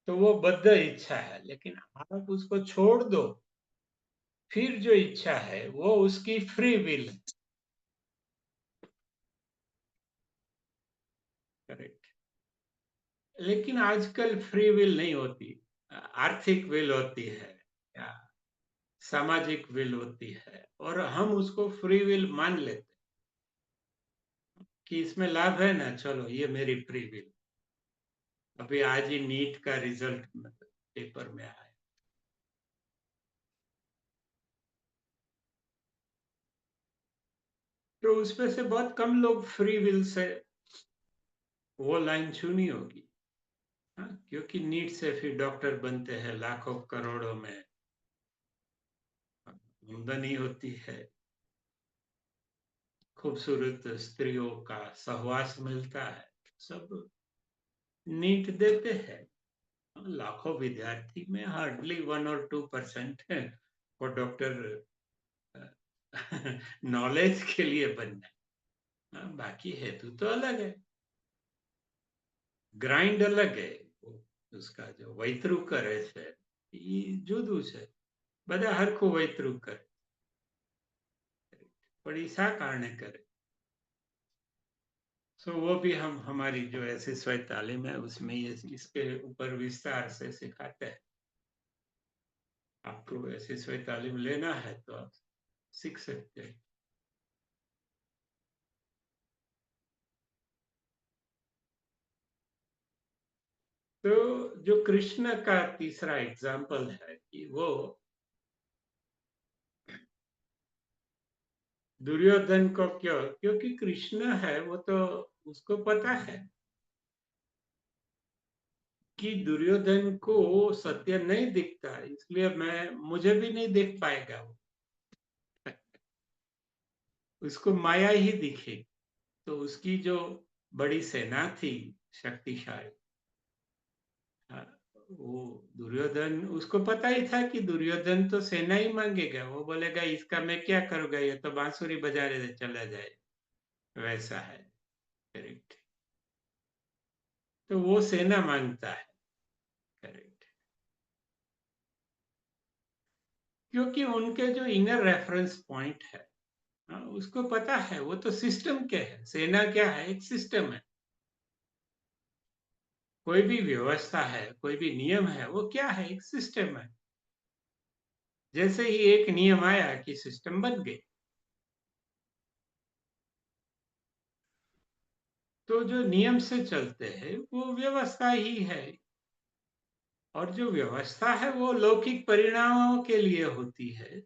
तो वो बद्ध इच्छा है। लेकिन आप उसको छोड़ दो, फिर जो इच्छा है वो उसकी फ्री विल है। करेक्ट। लेकिन आजकल फ्री विल नहीं होती, आर्थिक विल होती है या सामाजिक विल होती है, और हम उसको फ्री विल मान लेते हैं कि इसमें लाभ है ना, चलो ये मेरी फ्री विल। अभी आज ही नीट का रिजल्ट पेपर में आया, तो उसमें से बहुत कम लोग फ्री विल से वो लाइन चुनी होगी। हाँ, क्योंकि नीट से फिर डॉक्टर बनते हैं, लाखों करोड़ों में आमदनी होती है, खूबसूरत स्त्रियों का सहवास मिलता है, सब नीट देते हैं। लाखों विद्यार्थी में हार्डली 1 और 2% है वो डॉक्टर नॉलेज के लिए बनना है। बाकी हेतु तो अलग है, ग्राइंड अलग है। उसका जो वैतरू करे છે એ જુદું છે, બધા હરખું વૈતરું કરે પણ એ શા કારણે કરે। सो वो भी हम हमारी जो ऐसी स्वयं तालीम है उसमें ये इसके ऊपर विस्तार से सिखाते हैं। आपको ऐसी स्वयं तालीम लेना है तो आप सीख सकते हैं। तो जो कृष्ण का तीसरा एग्जाम्पल है कि वो दुर्योधन को क्यों, क्योंकि कृष्ण है वो तो उसको पता है कि दुर्योधन को सत्य नहीं दिखता, इसलिए मैं मुझे भी नहीं देख पाएगा वो, उसको माया ही दिखेगी। तो उसकी जो बड़ी सेना थी शक्तिशाली, हाँ, वो दुर्योधन, उसको पता ही था कि दुर्योधन तो सेना ही मांगेगा, वो बोलेगा इसका मैं क्या करूंगा, ये तो बांसुरी बजाने चला जाए, वैसा है। करेक्ट। तो वो सेना मांगता है। करेक्ट। क्योंकि उनके जो इनर रेफरेंस पॉइंट है, हाँ, उसको पता है वो तो सिस्टम क्या है, सेना क्या है, एक सिस्टम है। कोई भी व्यवस्था है, कोई भी नियम है, वो क्या है, एक सिस्टम है। जैसे ही एक नियम आया कि सिस्टम बन गए। तो जो नियम से चलते हैं वो व्यवस्था ही है, और जो व्यवस्था है वो लौकिक परिणामों के लिए होती है।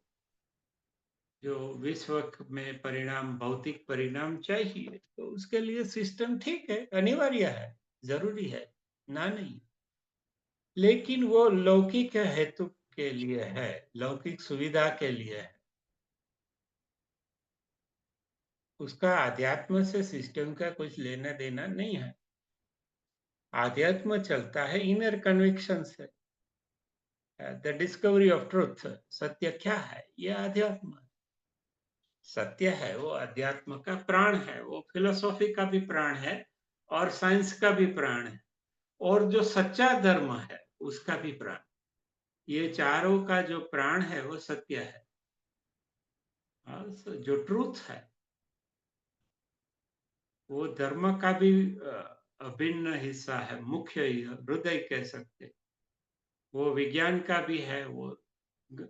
जो विश्व में परिणाम, भौतिक परिणाम चाहिए तो उसके लिए सिस्टम ठीक है, अनिवार्य है, जरूरी है, ना नहीं। लेकिन वो लौकिक हेतु के लिए है, लौकिक सुविधा के लिए है। उसका अध्यात्म से सिस्टम का कुछ लेना-देना नहीं है। अध्यात्म चलता है इनर कन्विक्शन से। द डिस्कवरी ऑफ ट्रुथ, सत्य क्या है? ये अध्यात्म है। सत्य है, वो अध्यात्म का प्राण है, वो फिलॉसफी का भी प्राण है और साइंस का भी प्राण है और जो सच्चा धर्म है, उसका भी प्राण। ये चारों का जो प्राण है, वो सत्य है। जो ट्रुथ है, वो धर्म का भी अभिन्न हिस्सा है, मुख्य हृदय कह सकते हैं। वो विज्ञान का भी है, वो ग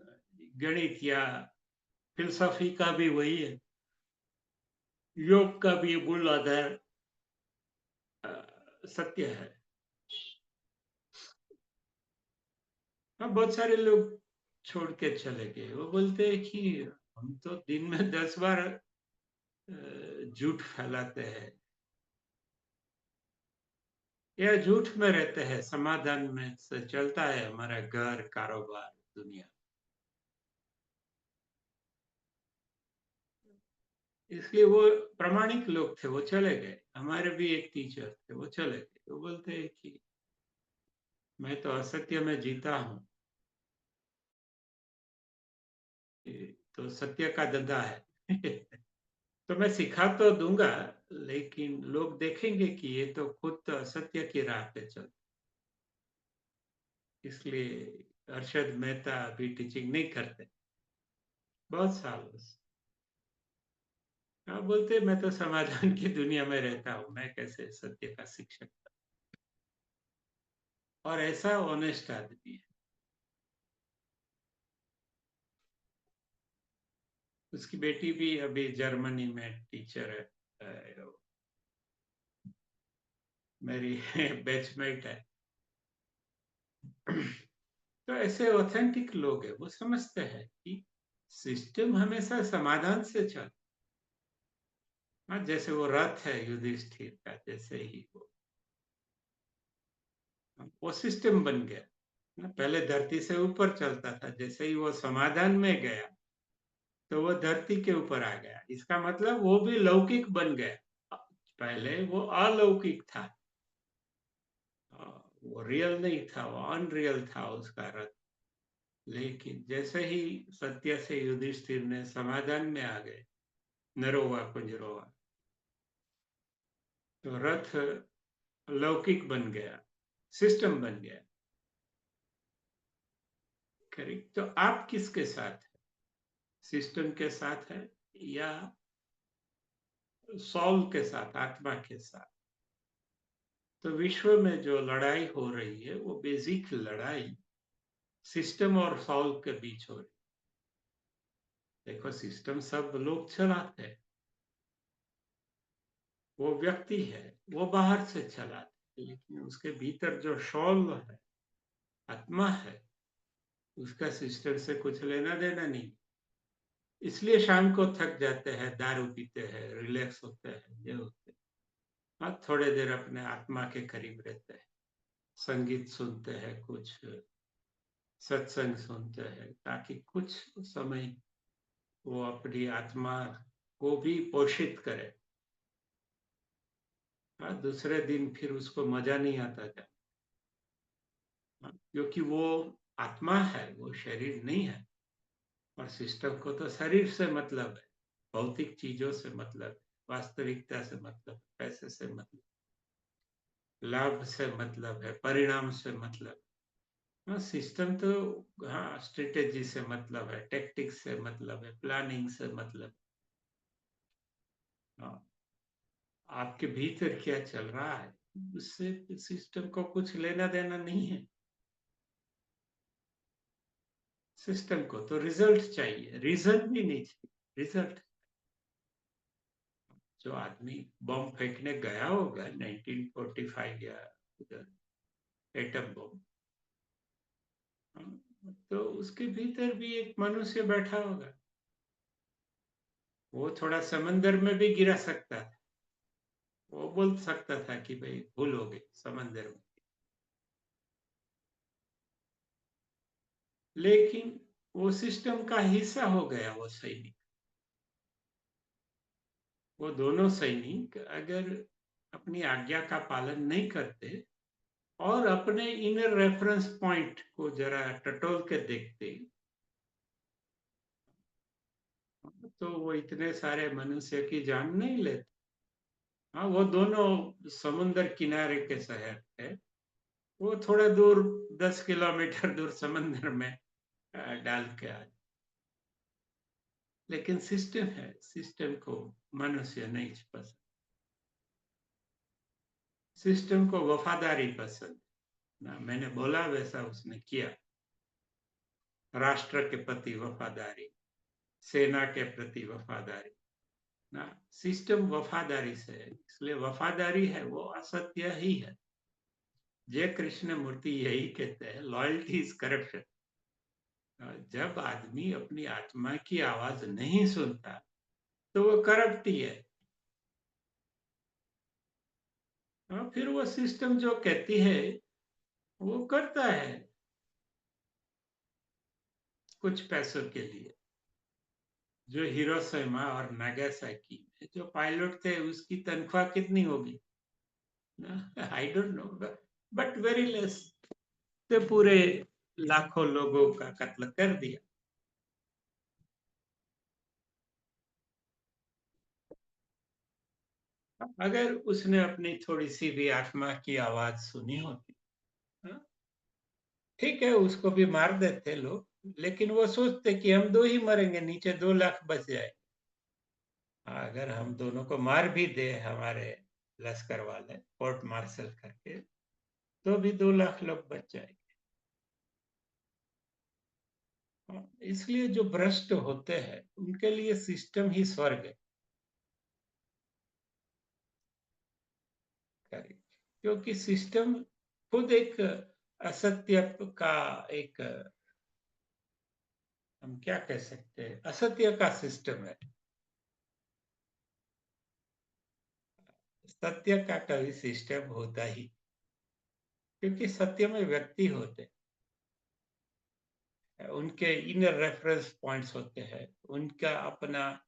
गणित या फिलॉसफी का भी वही है। योग का भी मूल आधार अ, सत्य है। हाँ, बहुत सारे लोग छोड़ के चले गए। वो बोलते हैं कि हम तो दिन में 10 बार झूठ फैलाते हैं या झूठ में रहते हैं, समाधान में से चलता है हमारा घर, कारोबार, दुनिया। इसलिए वो प्रामाणिक लोग थे, वो चले गए। हमारे भी एक टीचर थे, वो चले गए। वो बोलते हैं कि मैं तो असत्य में जीता हूँ, तो सत्य का धंधा है। तो मैं सिखा तो दूंगा, लेकिन लोग देखेंगे कि ये तो खुद तो असत्य की राह पे चल। इसलिए अरशद मेहता अभी टीचिंग नहीं करते, बहुत सालों से। हाँ, बोलते मैं तो समाधान की दुनिया में रहता हूँ, मैं कैसे सत्य का शिक्षक। और ऐसा ऑनेस्ट आदमी है। उसकी बेटी भी अभी जर्मनी में टीचर है, मेरी बैचमेट है। तो ऐसे ऑथेंटिक लोग हैं, वो समझते हैं कि सिस्टम हमेशा समाधान से चल। हाँ, जैसे वो रथ है युधिष्ठिर का, जैसे ही वो सिस्टम बन गया ना। पहले धरती से ऊपर चलता था, जैसे ही वो समाधान में गया तो वो धरती के ऊपर आ गया। इसका मतलब वो भी लौकिक बन गया। पहले वो अलौकिक था, वो रियल नहीं था, वो अनरियल था उसका रथ। लेकिन जैसे ही सत्य से युधिष्ठिर ने समाधान में आ गए, नरोवा कुंजरोवा, तो रथ लौकिक बन गया, सिस्टम बन गया। करेक्ट। तो आप किसके साथ है? सिस्टम के साथ है या सॉल के साथ, आत्मा के साथ? तो विश्व में जो लड़ाई हो रही है, वो बेसिक लड़ाई सिस्टम और सॉल के बीच हो रही है। देखो, सिस्टम सब लोग चलाते हैं, वो व्यक्ति है, वो बाहर से चलाते हैं, लेकिन उसके भीतर जो सॉल है, आत्मा है, उसका सिस्टम से कुछ लेना देना नहीं। इसलिए शाम को थक जाते हैं, दारू पीते हैं, रिलैक्स होते हैं, ये होते हैं। हाँ, थोड़े देर अपने आत्मा के करीब रहते हैं, संगीत सुनते हैं, कुछ सत्संग सुनते हैं, ताकि कुछ समय वो अपनी आत्मा को भी पोषित करे। हाँ, दूसरे दिन फिर उसको मजा नहीं आता था। हाँ, क्योंकि वो आत्मा है, वो शरीर नहीं है। और सिस्टम को तो शरीर से मतलब है, भौतिक चीजों से मतलब है, वास्तविकता से मतलब है, पैसे से मतलब, लाभ से मतलब है, परिणाम से मतलब। हाँ, सिस्टम तो, हाँ, स्ट्रेटेजी से मतलब है, टेक्टिक्स से मतलब है, प्लानिंग से मतलब। हाँ, आपके भीतर क्या चल रहा है, उससे सिस्टम को कुछ लेना देना नहीं है। सिस्टम को तो रिजल्ट चाहिए, रीजन भी नहीं चाहिए, रिजल्ट। जो आदमी बम फेंकने गया होगा 1945 या उधर, एटम बम, तो उसके भीतर भी एक मनुष्य बैठा होगा। वो थोड़ा समंदर में भी गिरा सकता था, वो बोल सकता था कि भाई भूल हो गई समंदर में। लेकिन वो सिस्टम का हिस्सा हो गया वो सैनिक। वो दोनों सैनिक अगर अपनी आज्ञा का पालन नहीं करते और अपने इनर रेफरेंस पॉइंट को जरा टटोल के देखते, तो वो इतने सारे मनुष्य की जान नहीं लेते। हाँ, वो दोनों समुंदर किनारे के शहर थे। वो थोड़ा दूर 10 किलोमीटर दूर समंदर में डाल के आ। लेकिन सिस्टम है, सिस्टम को मनुष्य नहीं पसंद। सिस्टम को वफादारी पसंद ना, मैंने बोला वैसा उसने किया। राष्ट्र के प्रति वफादारी, सेना के प्रति वफादारी ना, सिस्टम वफादारी से है, इसलिए वफादारी है वो असत्य ही है। जय कृष्ण मूर्ति यही कहते हैं, लॉयल्टी इज करप्शन। जब आदमी अपनी आत्मा की आवाज नहीं सुनता तो वो करप्ट ही है। फिर वो सिस्टम जो कहती है वो करता है, कुछ पैसों के लिए। जो हिरोशिमा और नागासाकी में जो पायलट थे उसकी तनख्वाह कितनी होगी? I don't know, but very less. तो पूरे लाखों लोगों का कत्ल कर दिया। अगर उसने अपनी थोड़ी सी भी आत्मा की आवाज सुनी होती, हाँ, ठीक है, उसको भी मार देते लोग, लेकिन वो सोचते कि हम दो ही मरेंगे, नीचे 2 लाख बच जाए। अगर हम दोनों को मार भी दे हमारे लश्कर वाले कोर्ट मार्शल करके, तो भी 2 लाख लोग बच जाएंगे। इसलिए जो भ्रष्ट होते हैं उनके लिए सिस्टम ही स्वर्ग है। क्योंकि सिस्टम खुद एक असत्य का एक, हम क्या कह सकते हैं, असत्य का सिस्टम है। सत्य का कभी सिस्टम होता ही, क्योंकि सत्य में व्यक्ति होते हैं, उनके इनर रेफरेंस पॉइंट्स होते हैं, उनका अपना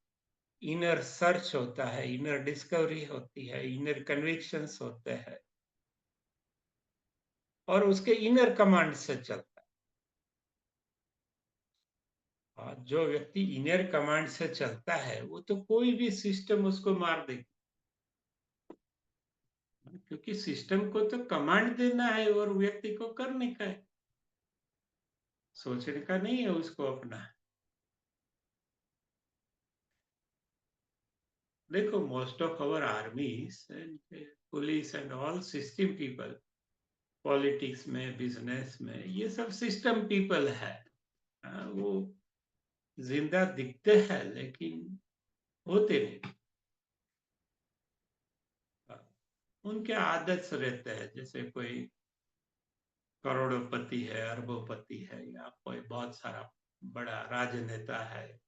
इनर सर्च होता है, इनर डिस्कवरी होती है, इनर कन्विक्शंस होते हैं, और उसके इनर कमांड से चलता है। जो व्यक्ति इनर कमांड से चलता है वो तो कोई भी सिस्टम उसको मार देगा, क्योंकि सिस्टम को तो कमांड देना है और व्यक्ति को करने का है, सोचने का नहीं है उसको अपना। देखो, most of our armies and police and all system people, politics में, बिजनेस में, ये सब सिस्टम पीपल है। वो जिंदा दिखते हैं लेकिन होते नहीं। उनके आदत से रहते हैं, जैसे कोई करोड़पति है, अरबोपति है, या कोई बहुत सारा बड़ा राजनेता है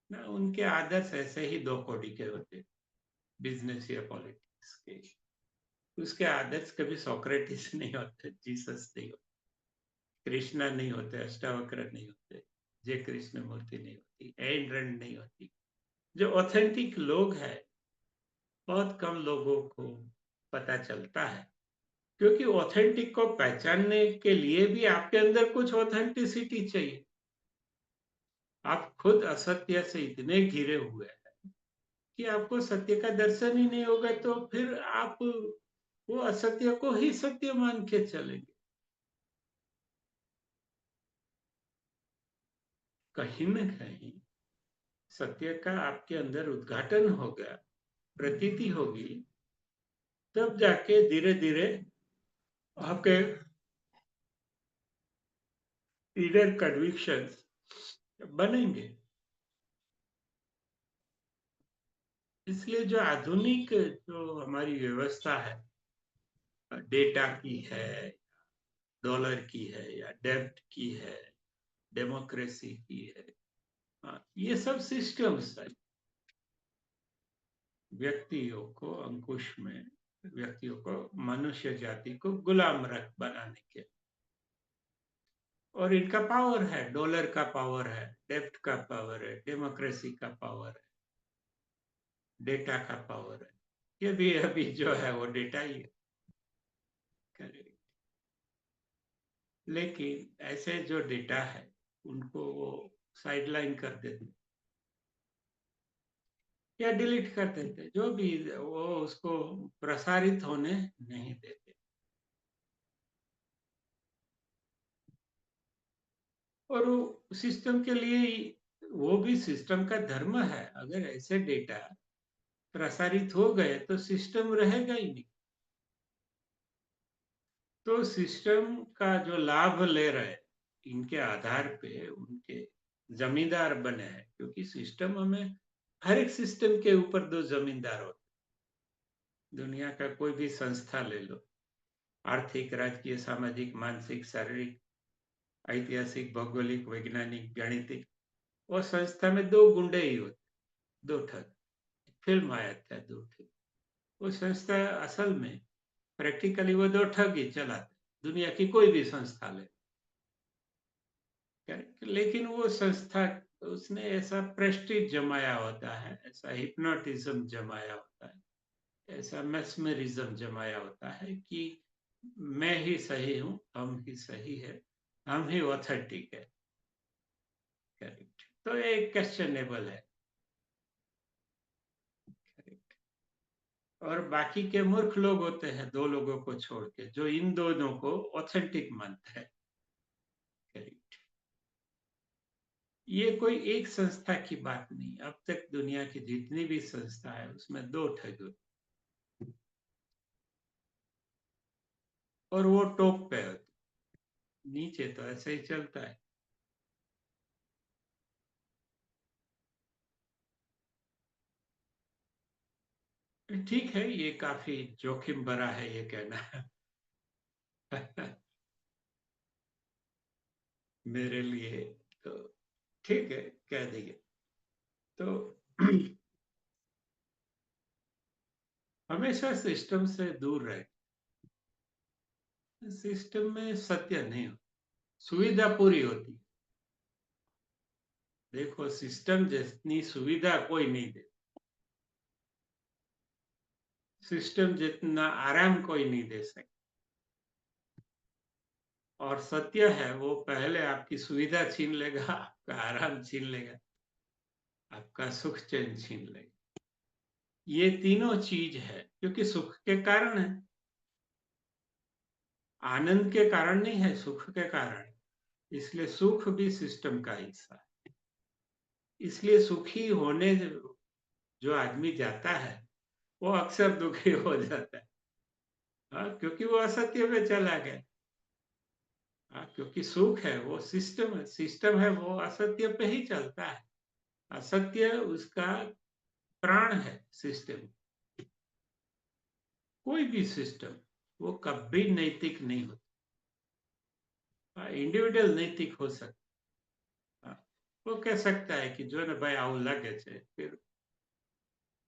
ना, उनके आदर्श ऐसे ही 2 कौड़ी के होते, बिजनेस या पॉलिटिक्स के। उसके आदर्श कभी सोक्रेटिस नहीं होते, जीसस नहीं होते, कृष्णा नहीं होते, अष्टावक्र नहीं होते, जय कृष्ण मूर्ति नहीं होती, एन रंड नहीं होती। जो ऑथेंटिक लोग हैं बहुत कम लोगों को पता चलता है, क्योंकि ऑथेंटिक को पहचानने के लिए भी आपके अंदर कुछ ऑथेंटिसिटी चाहिए। आप खुद असत्य से इतने घिरे हुए हैं कि आपको सत्य का दर्शन ही नहीं होगा, तो फिर आप वो असत्य को ही सत्य मान के चलेंगे। कहीं न कहीं सत्य का आपके अंदर उद्घाटन होगा, प्रतीति होगी, तब जाके धीरे धीरे आपके इनर कन्विक्शंस बनेंगे। इसलिए जो आधुनिक जो हमारी व्यवस्था है, डेटा की है, डॉलर की है, या डेब्ट की है, डेमोक्रेसी की है, ये सब सिस्टम्स है व्यक्तियों को अंकुश में, व्यक्तियों को, मनुष्य जाति को गुलाम रख बनाने के। और इनका पावर है, डॉलर का पावर है, डेब्ट का पावर है, डेमोक्रेसी का पावर है, डेटा का पावर है। ये भी अभी जो है वो डेटा ही है। करेक्ट। लेकिन ऐसे जो डेटा है उनको वो साइडलाइन कर देते या डिलीट कर देते, जो भी वो उसको प्रसारित होने नहीं देते। और वो सिस्टम के लिए, वो भी सिस्टम का धर्म है, अगर ऐसे डेटा प्रसारित हो गए तो सिस्टम रहेगा ही नहीं। तो सिस्टम का जो लाभ ले रहे इनके आधार पे उनके जमींदार बने हैं, क्योंकि सिस्टम हमें, हर एक सिस्टम के ऊपर दो जमींदार होते। दुनिया का कोई भी संस्था ले लो, आर्थिक, राजकीय, सामाजिक, मानसिक, शारीरिक, ऐतिहासिक, भौगोलिक, वैज्ञानिक, गणितिक, वो संस्था में दो गुंडे ही होते, दो ठग। फिल्म आया था दो ठग। वो संस्था असल में प्रैक्टिकली वो दो ठग ही चलाते, दुनिया की कोई भी संस्था ले। लेकिन वो संस्था, उसने ऐसा प्रेस्टीज जमाया होता है, ऐसा हिप्नोटिज्म जमाया होता है, ऐसा मैस्मरिज्म जमाया होता है कि मैं ही सही हूँ, हम ही सही है, हम ही ऑथेंटिक है। करेक्ट। तो ये क्वेश्चनेबल है। करेक्ट। और बाकी के मूर्ख लोग होते हैं, दो लोगों को छोड़ के, जो इन दोनों को ऑथेंटिक मानते हैं। करेक्ट। ये कोई एक संस्था की बात नहीं, अब तक दुनिया की जितनी भी संस्था है उसमें दो ठग होते, और वो टॉप पे होते, नीचे तो ऐसे ही चलता है। ठीक है, ये काफी जोखिम भरा है ये कहना। मेरे लिए तो ठीक है, कह देंगे। तो हमेशा सिस्टम से दूर रहे। सिस्टम में सत्य नहीं हो, सुविधा पूरी होती है। देखो, सिस्टम जितनी सुविधा कोई नहीं दे, सिस्टम जितना आराम कोई नहीं दे सकता। और सत्य है वो पहले आपकी सुविधा छीन लेगा, आपका आराम छीन लेगा, आपका सुख चैन छीन लेगा। ये तीनों चीज है, क्योंकि सुख के कारण है, आनंद के कारण नहीं है, सुख के कारण। इसलिए सुख भी सिस्टम का हिस्सा है। इसलिए सुखी होने जो आदमी जाता है वो अक्सर दुखी हो जाता है। हाँ, क्योंकि वो असत्य में चला गया। हाँ, क्योंकि सुख है वो सिस्टम है, सिस्टम है वो असत्य पे ही चलता है। असत्य उसका प्राण है सिस्टम। कोई भी सिस्टम वो कभी नैतिक नहीं होता। इंडिविजुअल नैतिक हो सकता। हाँ, वो कह सकता है कि जो न भाई आउ लगे छे फिर।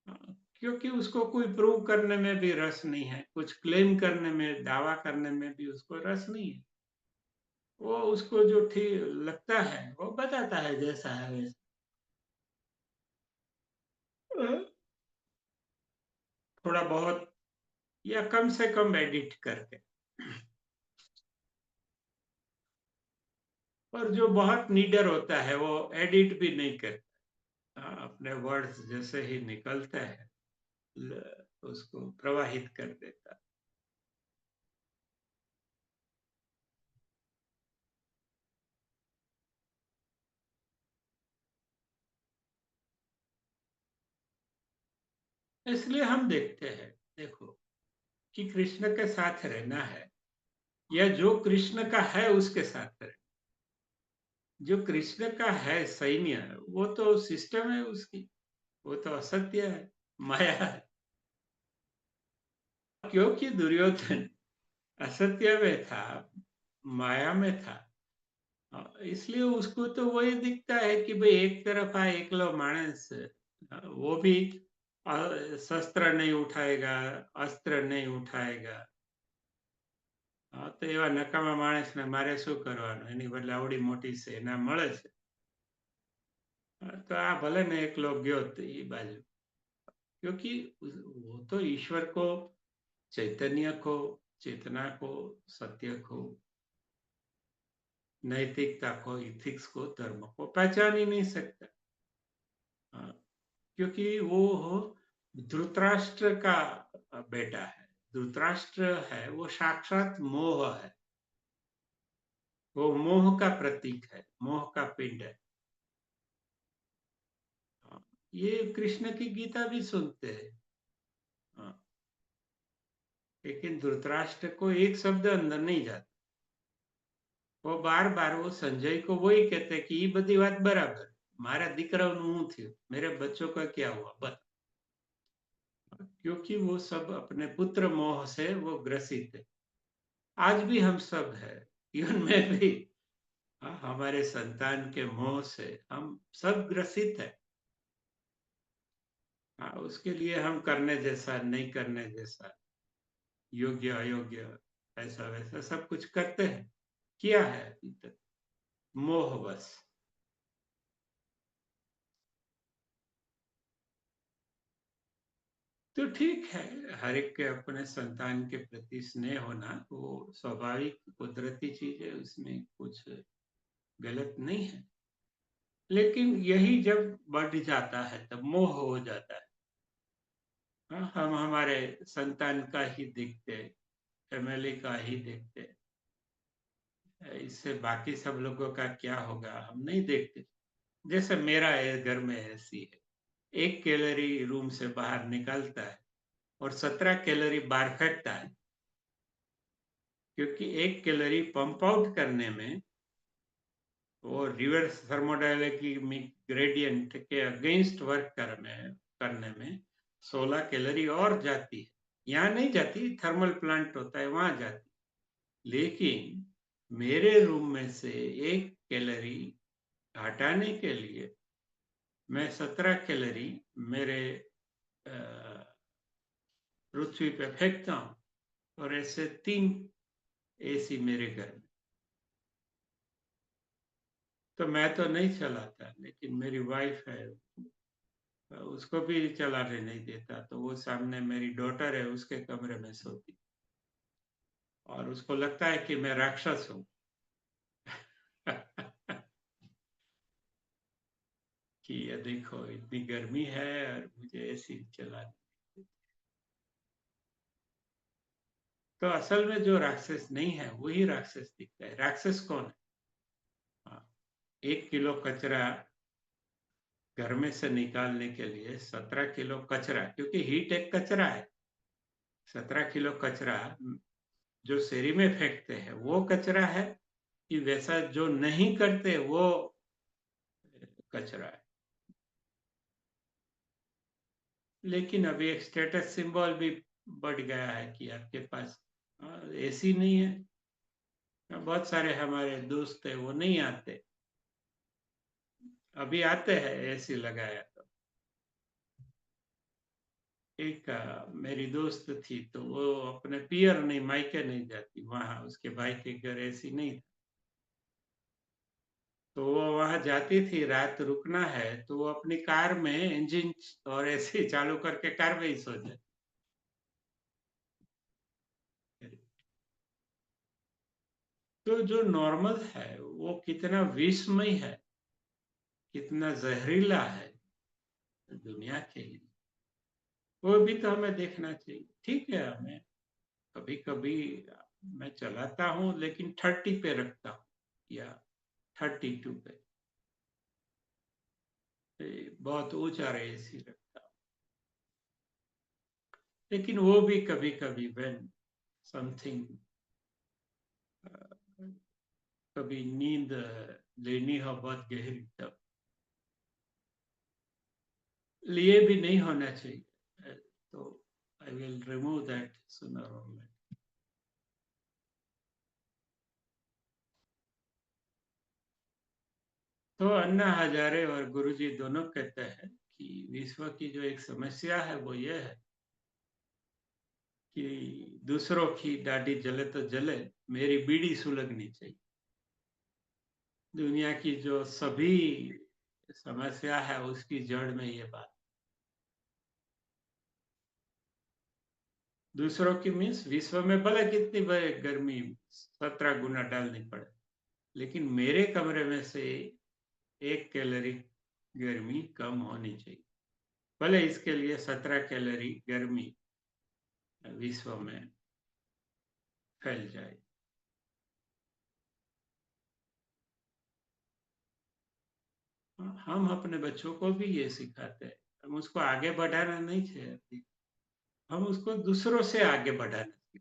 हाँ, क्योंकि उसको कोई प्रूव करने में भी रस नहीं है, कुछ क्लेम करने में, दावा करने में भी उसको रस नहीं है। वो उसको जो ठीक लगता है वो बताता है, जैसा है वैसा। थोड़ा बहुत या कम से कम एडिट करके। और जो बहुत नीडर होता है वो एडिट भी नहीं करता। हाँ, अपने वर्ड्स जैसे ही निकलता है उसको प्रवाहित कर देता। इसलिए हम देखते हैं, देखो, कि कृष्ण के साथ रहना है या जो कृष्ण का है उसके साथ रहे। जो कृष्ण का है सैन्य, वो तो सिस्टम है उसकी, वो तो असत्य है, माया है। क्योंकि दुर्योधन असत्य में था, माया में था, इसलिए उसको तो वही दिखता है कि भाई एक तरफ आ एकलो मानस, वो भी शस्त्र नहीं उठाएगा, अस्त्र नहीं उठाएगा, હા, તો એવા નકામા માણસને મારે શું કરવાનું? એની બદલે આવડી મોટી સેના મળે છે. तो આ ભલે ને એકલો ગયો તો એ બાજુ, क्योंकि वो तो ईश्वर को, चैतन्य को, चेतना को, सत्य को, नैतिकता को, इथिक्स को, धर्म को पहचान ही नहीं सकता। हाँ, क्योंकि वो धृतराष्ट्र का बेटा है। धृतराष्ट्र है वो साक्षात मोह है। वो मोह का प्रतीक है, मोह का पिंड है। हाँ, ये कृष्ण की गीता भी सुनते हैं। हाँ, लेकिन धृतराष्ट्र को एक शब्द अंदर नहीं जाता। वो बार-बार वो संजय को वही कहते हैं कि ये बधी बात बराबर, मारा दीकराओનું હું થયું, मेरे बच्चों का क्या हुआ? बस। क्योंकि वो सब अपने पुत्र मोह से वो ग्रसित है। आज भी हम सब हैं, इवन मैं भी। हमारे संतान के मोह से हम सब ग्रसित हैं। उसके लिए हम करने जैसा, नहीं करने जैसा, योग्य, अयोग्य, ऐसा-वैसा सब कुछ करते हैं। किया है अभी तक, मोहवश। तो ठीक है, हर एक के अपने संतान के प्रति स्नेह होना वो स्वाभाविक कुदरती चीज़ है, उसमें कुछ गलत नहीं है। लेकिन यही जब बढ़ जाता है तब मोह हो जाता है। हम हमारे संतान का ही देखते, फैमिली का ही देखते, इससे बाकी सब लोगों का क्या होगा हम नहीं देखते। जैसे मेरा है, घर में ऐसी है, 1 कैलोरी रूम से बाहर निकालता है और 17 कैलोरी बाहर फेंकता है। क्योंकि 1 कैलोरी पंप आउट करने में वो रिवर्स थर्मोडायनामिक ग्रेडियंट के अगेंस्ट वर्क करने में 16 कैलोरी और जाती है। यहाँ नहीं जाती, थर्मल प्लांट होता है वहाँ जाती। लेकिन मेरे रूम में से 1 कैलोरी हटाने के लिए मैं 17 कैलोरी मेरे अ, पृथ्वी पे फेंकता हूँ, और ऐसे 3 एसी मेरे घर में। तो मैं तो नहीं चलाता, लेकिन मेरी वाइफ है, उसको भी चलाने नहीं देता, तो वो सामने मेरी डॉटर है, उसके कमरे में सोती, और उसको लगता है कि मैं राक्षस हूँ। कि ये देखो इतनी गर्मी है और मुझे एसी चलानी। तो असल में जो राक्षस नहीं है वही राक्षस दिखता है। राक्षस कौन है? हाँ, 1 किलो कचरा घर में से निकालने के लिए 17 किलो कचरा, क्योंकि हीट एक कचरा है। 17 किलो कचरा जो शहरी में फेंकते हैं वो कचरा है, कि वैसा जो नहीं करते वो कचरा है। लेकिन अभी एक स्टेटस सिंबल भी बढ़ गया है कि आपके पास एसी नहीं है। बहुत सारे हमारे दोस्त है वो नहीं आते, अभी आते हैं एसी लगाया तो। एक मेरी दोस्त थी, तो वो अपने पियर नहीं, मायके नहीं जाती, वहां उसके भाई के घर एसी नहीं था, तो वो वहां जाती थी, रात रुकना है तो वो अपनी कार में इंजन और एसी चालू करके कार में ही सो जाती। तो जो नॉर्मल है वो कितना विषमय है, कितना जहरीला है दुनिया के लिए, वो भी तो हमें देखना चाहिए। ठीक है, हमें कभी कभी मैं चलाता हूँ, लेकिन 30 पे रखता हूँ या 32 पे, बहुत ऊंचा एसी रखता हूँ। लेकिन वो भी कभी कभी व्हेन समथिंग, कभी नींद लेनी हो बहुत गहरी, तब लिए भी नहीं होना चाहिए, तो I will remove that sooner और लेटर। तो अन्ना हजारे और गुरुजी दोनों कहते हैं कि विश्व की जो एक समस्या है वो ये है कि दूसरों की दाढ़ी जले तो जले, मेरी बीड़ी सुलगनी चाहिए। दुनिया की जो सभी समस्या है उसकी जड़ में ये बात। दूसरों की मीन्स विश्व में भले कितनी बड़े गर्मी 17 गुना डालनी पड़े, लेकिन मेरे कमरे में से 1 कैलोरी गर्मी कम होनी चाहिए। भले इसके लिए 17 कैलोरी गर्मी विश्व में फैल जाए। हम अपने बच्चों को भी ये सिखाते हैं। हम उसको आगे बढ़ाना नहीं चाहते, हम उसको दूसरों से आगे बढ़ाना सीखते,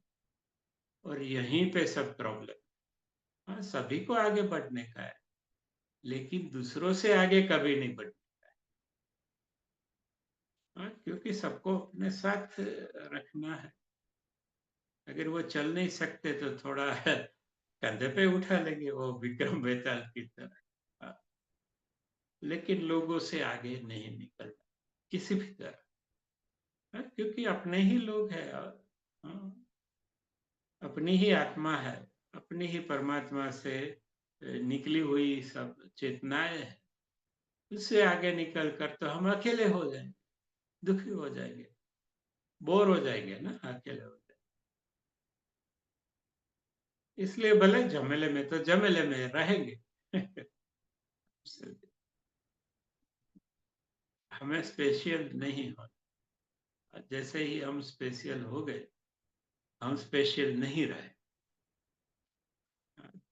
और यहीं पे सब प्रॉब्लम। हाँ, सभी को आगे बढ़ने का है, लेकिन दूसरों से आगे कभी नहीं बढ़। हाँ, क्योंकि सबको अपने साथ रखना है। अगर वो चल नहीं सकते तो थोड़ा कंधे पे उठा लेंगे, वो विक्रम बेताल की तरह। हाँ, लेकिन लोगों से आगे नहीं निकलना किसी भी तरह। हाँ, क्योंकि अपने ही लोग हैं, और हाँ, अपनी ही आत्मा है, अपनी ही परमात्मा से निकली हुई सब चेतनाएं हैं। उससे आगे निकल कर तो हम अकेले हो जाएंगे, दुखी हो जाएंगे, बोर हो जाएंगे ना, अकेले हो जाएंगे। इसलिए भले झमेले में तो झमेले में रहेंगे। हमें स्पेशल नहीं हो। जैसे ही हम स्पेशल हो गए, हम स्पेशल नहीं रहे।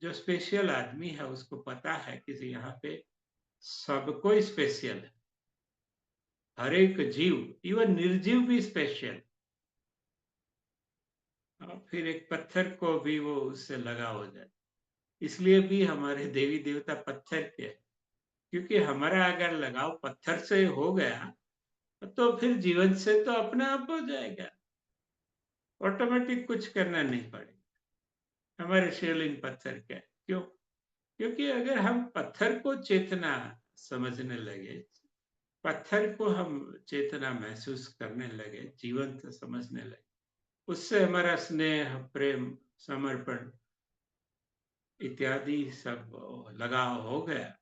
जो स्पेशल आदमी है उसको पता है कि यहाँ पे सबको स्पेशल है। हर एक जीव, इवन निर्जीव भी स्पेशल। और फिर एक पत्थर को भी वो उससे लगा हो जाए। इसलिए भी हमारे देवी देवता पत्थर के हैं, क्योंकि हमारा अगर लगाव पत्थर से हो गया तो फिर जीवन से तो अपने आप हो जाएगा। ऑटोमेटिक कुछ करना नहीं पड़ेगा। हमारे शिवलिंग पत्थर के हैं। क्यों? क्योंकि अगर हम पत्थर को चेतना समझने लगे, पत्थर को हम चेतना महसूस करने लगे, जीवंत समझने लगे, उससे हमारा स्नेह, प्रेम, समर्पण इत्यादि सब लगाव हो गया।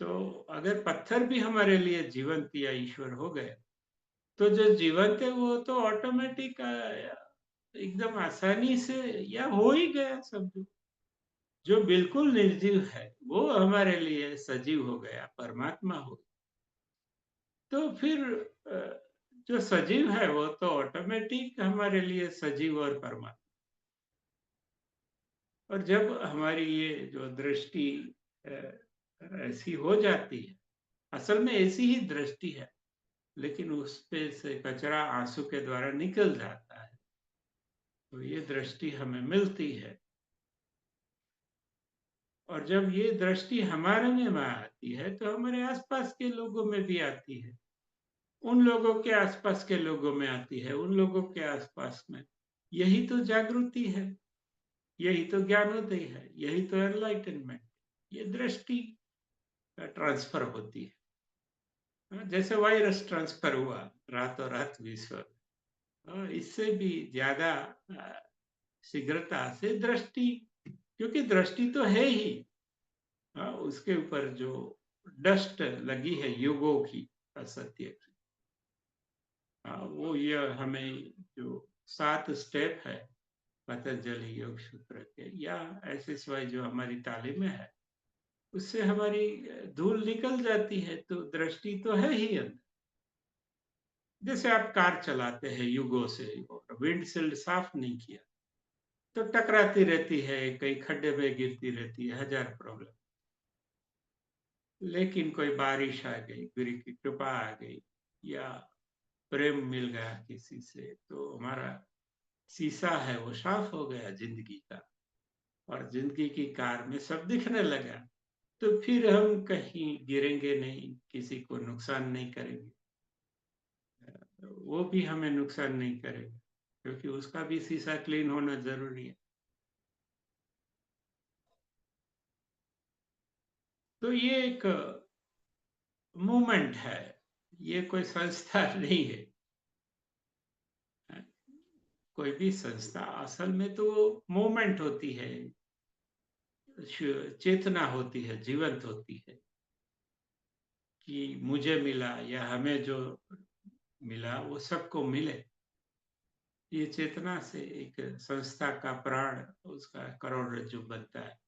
तो अगर पत्थर भी हमारे लिए जीवंत या ईश्वर हो गए, तो जो जीवंत है वो तो ऑटोमेटिक एकदम आसानी से या हो ही गया सब। जो बिल्कुल निर्जीव है वो हमारे लिए सजीव हो गया, परमात्मा हो। तो फिर अ, जो सजीव है वो तो ऑटोमेटिक हमारे लिए सजीव और परमात्मा। और जब हमारी ये जो दृष्टि ऐसी हो जाती है, असल में ऐसी ही दृष्टि है, लेकिन उस पे से कचरा आंसू के द्वारा निकल जाता है, तो ये दृष्टि हमें मिलती है। और जब ये दृष्टि हमारे में आती है तो हमारे आसपास के लोगों में भी आती है, उन लोगों के आसपास के लोगों में आती है, उन लोगों के आसपास में। यही तो जागृति है, यही तो ज्ञानोदय है, यही तो एनलाइटनमेंट। ये दृष्टि ट्रांसफर होती है। जैसे वायरस ट्रांसफर हुआ रातों रात विश्व, इससे भी ज्यादा शीघ्रता से दृष्टि, क्योंकि दृष्टि तो है ही। उसके ऊपर जो डस्ट लगी है युगों की, असत्य की, वो ये हमें जो 7 स्टेप है पतंजलि योग सूत्र के, या ऐसे स्वाई जो हमारी तालीमें है, उससे हमारी धूल निकल जाती है, तो दृष्टि तो है ही अंदर। जैसे आप कार चलाते हैं युगों से, और विंडशील्ड साफ नहीं किया तो टकराती रहती है, कई खड्डे में गिरती रहती है, हजार प्रॉब्लम। लेकिन कोई बारिश आ गई, गुरु की कृपा आ गई, या प्रेम मिल गया किसी से, तो हमारा शीशा है वो साफ हो गया जिंदगी का, और जिंदगी की कार में सब दिखने लगा। तो फिर हम कहीं गिरेंगे नहीं, किसी को नुकसान नहीं करेंगे, वो भी हमें नुकसान नहीं करेगा, क्योंकि उसका भी शीशा क्लीन होना जरूरी है। तो ये एक मूवमेंट है, ये कोई संस्था नहीं है। कोई भी संस्था असल में तो मूवमेंट होती है, चेतना होती है, जीवंत होती है कि मुझे मिला या हमें जो मिला वो सबको मिले। ये चेतना से एक संस्था का प्राण, उसका करोड़रज्जु बनता है।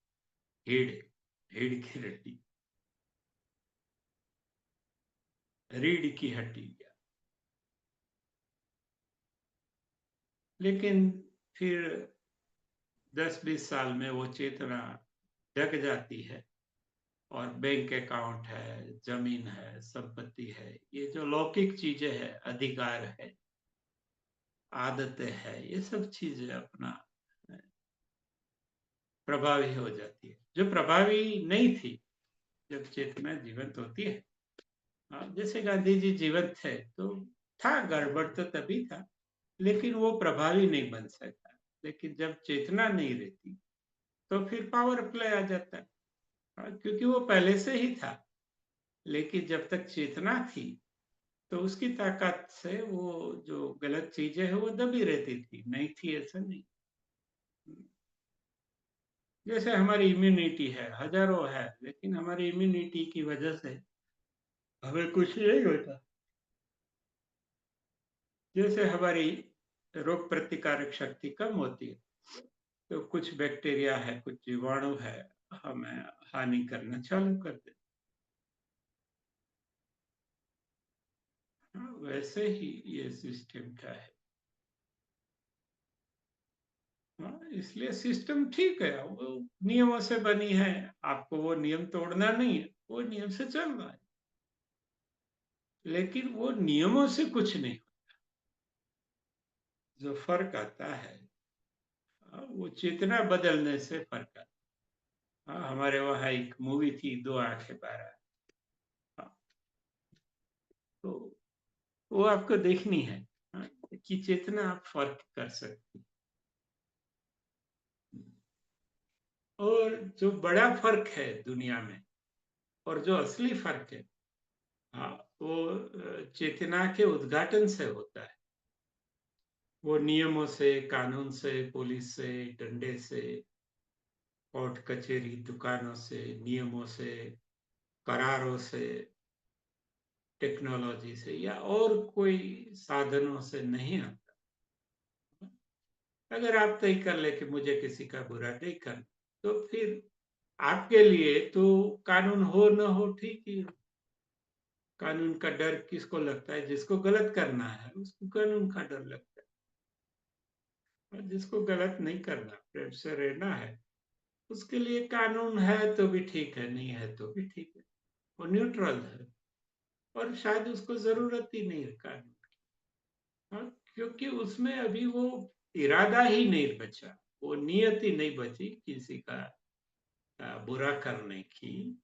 रीढ़ रीढ़ की हड्डी, रीढ़ की हड्डी। लेकिन फिर 10-20 साल में वो चेतना जग जाती है और बैंक अकाउंट है, जमीन है, संपत्ति है, ये जो लौकिक चीजें हैं, अधिकार है, आदतें हैं, ये सब चीजें अपना प्रभावी हो जाती है, जो प्रभावी नहीं थी जब चेतना जीवंत होती है। जैसे गांधी जी जीवंत थे तो था, गड़बड़ तो तभी था, लेकिन वो प्रभावी नहीं बन सकता। लेकिन जब चेतना नहीं रहती तो फिर पावर प्ले आ जाता है। क्योंकि वो पहले से ही था, लेकिन जब तक चेतना थी तो उसकी ताकत से वो जो गलत चीजें है वो दबी रहती थी, नहीं थी ऐसा नहीं। जैसे हमारी इम्यूनिटी है, हजारों है, लेकिन हमारी इम्यूनिटी की वजह से हमें कुछ नहीं होता। जैसे हमारी रोग प्रतिकारक शक्ति कम होती है तो कुछ बैक्टीरिया है, कुछ जीवाणु है, हमें हानि करना चालू कर देते। वैसे ही ये सिस्टम का है। इसलिए सिस्टम ठीक है, वो नियमों से बनी है, आपको वो नियम तोड़ना नहीं है, वो नियम से चलना है। लेकिन वो नियमों से कुछ नहीं, जो फर्क आता है वो चेतना बदलने से फर्क आता है। हमारे वहां एक मूवी थी, दो आंखें बारह। हाँ, तो वो आपको देखनी है। कि चेतना आप फर्क कर सकती। और जो बड़ा फर्क है दुनिया में, और जो असली फर्क है, हाँ, वो चेतना के उद्घाटन से होता है। वो नियमों से, कानून से, पुलिस से, डंडे से, कोर्ट कचहरी, दुकानों से, नियमों से, करारों से, टेक्नोलॉजी से या और कोई साधनों से नहीं आता। अगर आप तय कर ले कि मुझे किसी का बुरा नहीं करना, तो फिर आपके लिए तो कानून हो न हो ठीक ही है। कानून का डर किसको लगता है? जिसको गलत करना है उसको कानून का डर लगता है, और जिसको गलत नहीं करना, प्रेम से रहना है, उसके लिए कानून है तो भी ठीक है, नहीं है तो भी ठीक है। वो न्यूट्रल है, और शायद उसको जरूरत ही नहीं है कानून। हाँ, क्योंकि उसमें अभी वो इरादा ही नहीं बचा, वो नियत ही नहीं बची किसी का बुरा करने की।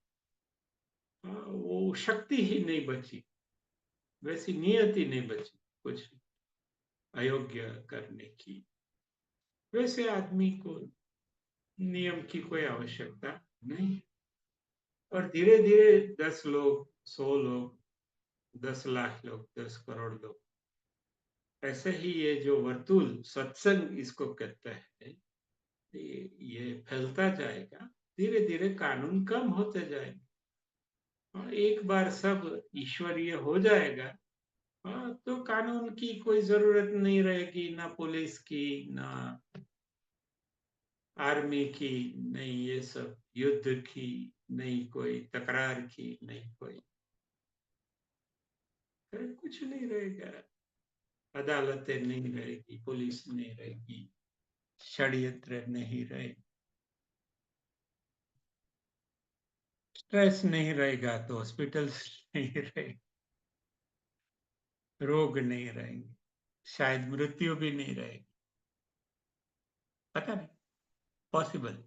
वो शक्ति ही नहीं बची, वैसी नियत ही नहीं बची कुछ अयोग्य करने की। वैसे आदमी को नियम की कोई आवश्यकता नहीं। और धीरे धीरे 10 लोग, 100 लोग, 10 लाख लोग, 10 करोड़ लोग, ऐसे ही ये जो वर्तुल सत्संग इसको कहते हैं, ये फैलता जाएगा। धीरे धीरे कानून कम होते जाएंगे और एक बार सब ईश्वरीय हो जाएगा। तो कानून की कोई जरूरत नहीं रहेगी, ना पुलिस की, ना आर्मी की, नहीं ये सब युद्ध की, नहीं कोई तकरार की, नहीं कोई, फिर कुछ नहीं रहेगा। अदालतें नहीं रहेगी, पुलिस नहीं रहेगी, षड्यंत्र नहीं रहेगी, स्ट्रेस नहीं रहेगा तो हॉस्पिटल नहीं रहेगी, रोग नहीं रहेंगे, शायद मृत्यु भी नहीं रहेगी। पता नहीं, पॉसिबल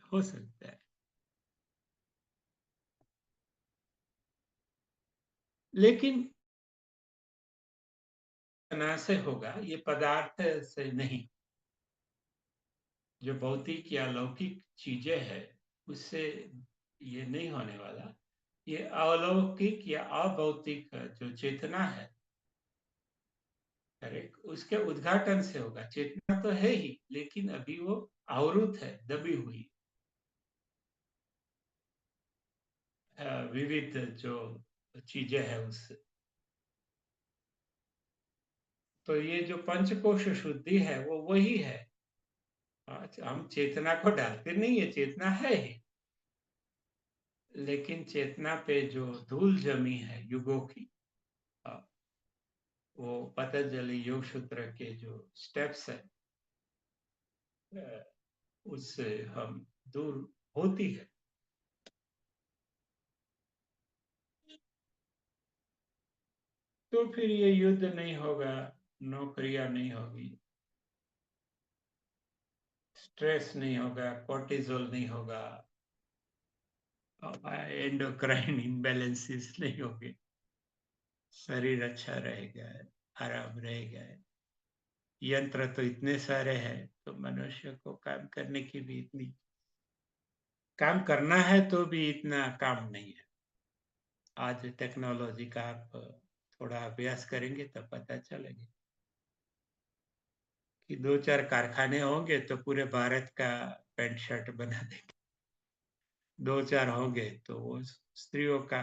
हो सकता है। लेकिन तना से होगा, ये पदार्थ से नहीं। जो भौतिक या लौकिक चीजें हैं उससे ये नहीं होने वाला। ये अलौकिक या अभौतिक जो चेतना है, करेक्ट, उसके उद्घाटन से होगा। चेतना तो है ही, लेकिन अभी वो आवृत है, दबी हुई। विविध जो चीजें हैं उससे। तो ये जो पंचकोश शुद्धि है वो वही है। आज हम चेतना को डालते नहीं है, चेतना है ही, लेकिन चेतना पे जो धूल जमी है युगों की, अ, वो पतंजलि योग सूत्र के जो स्टेप्स है, अ, उससे हम दूर होती है। तो फिर ये युद्ध नहीं होगा, नौकरियां नहीं होगी, स्ट्रेस नहीं होगा, कोर्टिजोल नहीं होगा, एंडोक्राइन इम्बैलेंसेस नहीं होंगे, शरीर अच्छा रहेगा, आराम रहेगा। यंत्र तो इतने सारे हैं, तो मनुष्य को काम करने की भी इतनी, काम करना है तो भी इतना काम नहीं है। आज टेक्नोलॉजी का आप थोड़ा अभ्यास करेंगे तब पता चलेगा कि दो चार कारखाने होंगे तो पूरे भारत का पैंट शर्ट बना देंगे। दो चार होंगे तो वो स्त्रियों का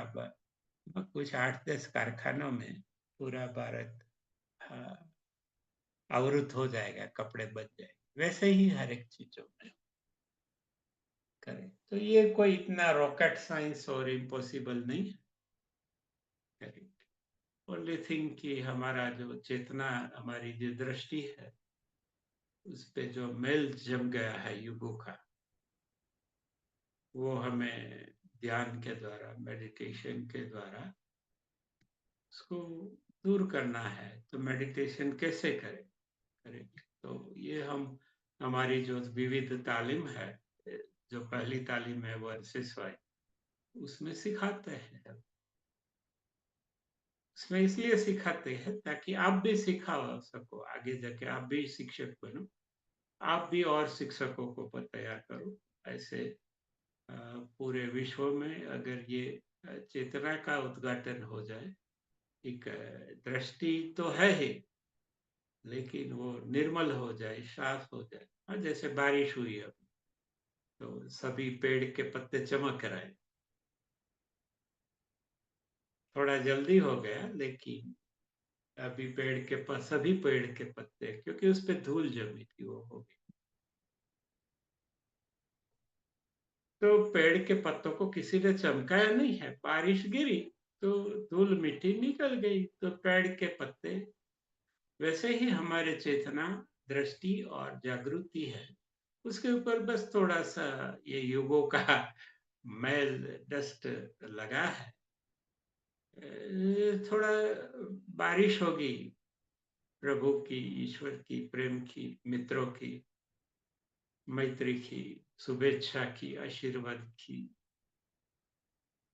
कुछ 8-10 कारखानों में पूरा भारत आवृत हो जाएगा, कपड़े बच जाएंगे। वैसे ही हर एक चीजों में करें, तो ये कोई इतना रॉकेट साइंस और इम्पॉसिबल नहीं है। करेक्ट, ओनली थिंग कि हमारा जो चेतना, हमारी जो दृष्टि है, उस पे जो मेल जम गया है युगों का, वो हमें ध्यान के द्वारा, मेडिटेशन के द्वारा उसको दूर करना है। तो मेडिटेशन कैसे करें? करेक्ट, तो ये हम, हमारी जो विविध तालीम है, जो पहली तालीम है वर्सेस वाई, उसमें सिखाते हैं। उसमें इसलिए सिखाते हैं ताकि आप भी सिखा सको, आगे जाके आप भी शिक्षक बनो, आप भी और शिक्षकों को तैयार करो। ऐसे पूरे विश्व में अगर ये चेतना का उद्घाटन हो जाए, एक दृष्टि तो है ही, लेकिन वो निर्मल हो जाए, साफ हो जाए। हाँ, जैसे बारिश हुई अब, तो सभी पेड़ के पत्ते चमक रहे। थोड़ा जल्दी हो गया, लेकिन अभी पेड़ के सभी पेड़ के पत्ते, क्योंकि उस पे धूल जमी थी, वो हो गई। तो पेड़ के पत्तों को किसी ने चमकाया नहीं है, बारिश गिरी तो धूल मिट्टी निकल गई, तो पेड़ के पत्ते। वैसे ही हमारे चेतना, दृष्टि और जागृति है, उसके ऊपर बस थोड़ा सा ये युगों का मैल, डस्ट लगा है। थोड़ा बारिश होगी प्रभु की, ईश्वर की, प्रेम की, मित्रों की, मैत्री की, शुभेच्छा की, आशीर्वाद की।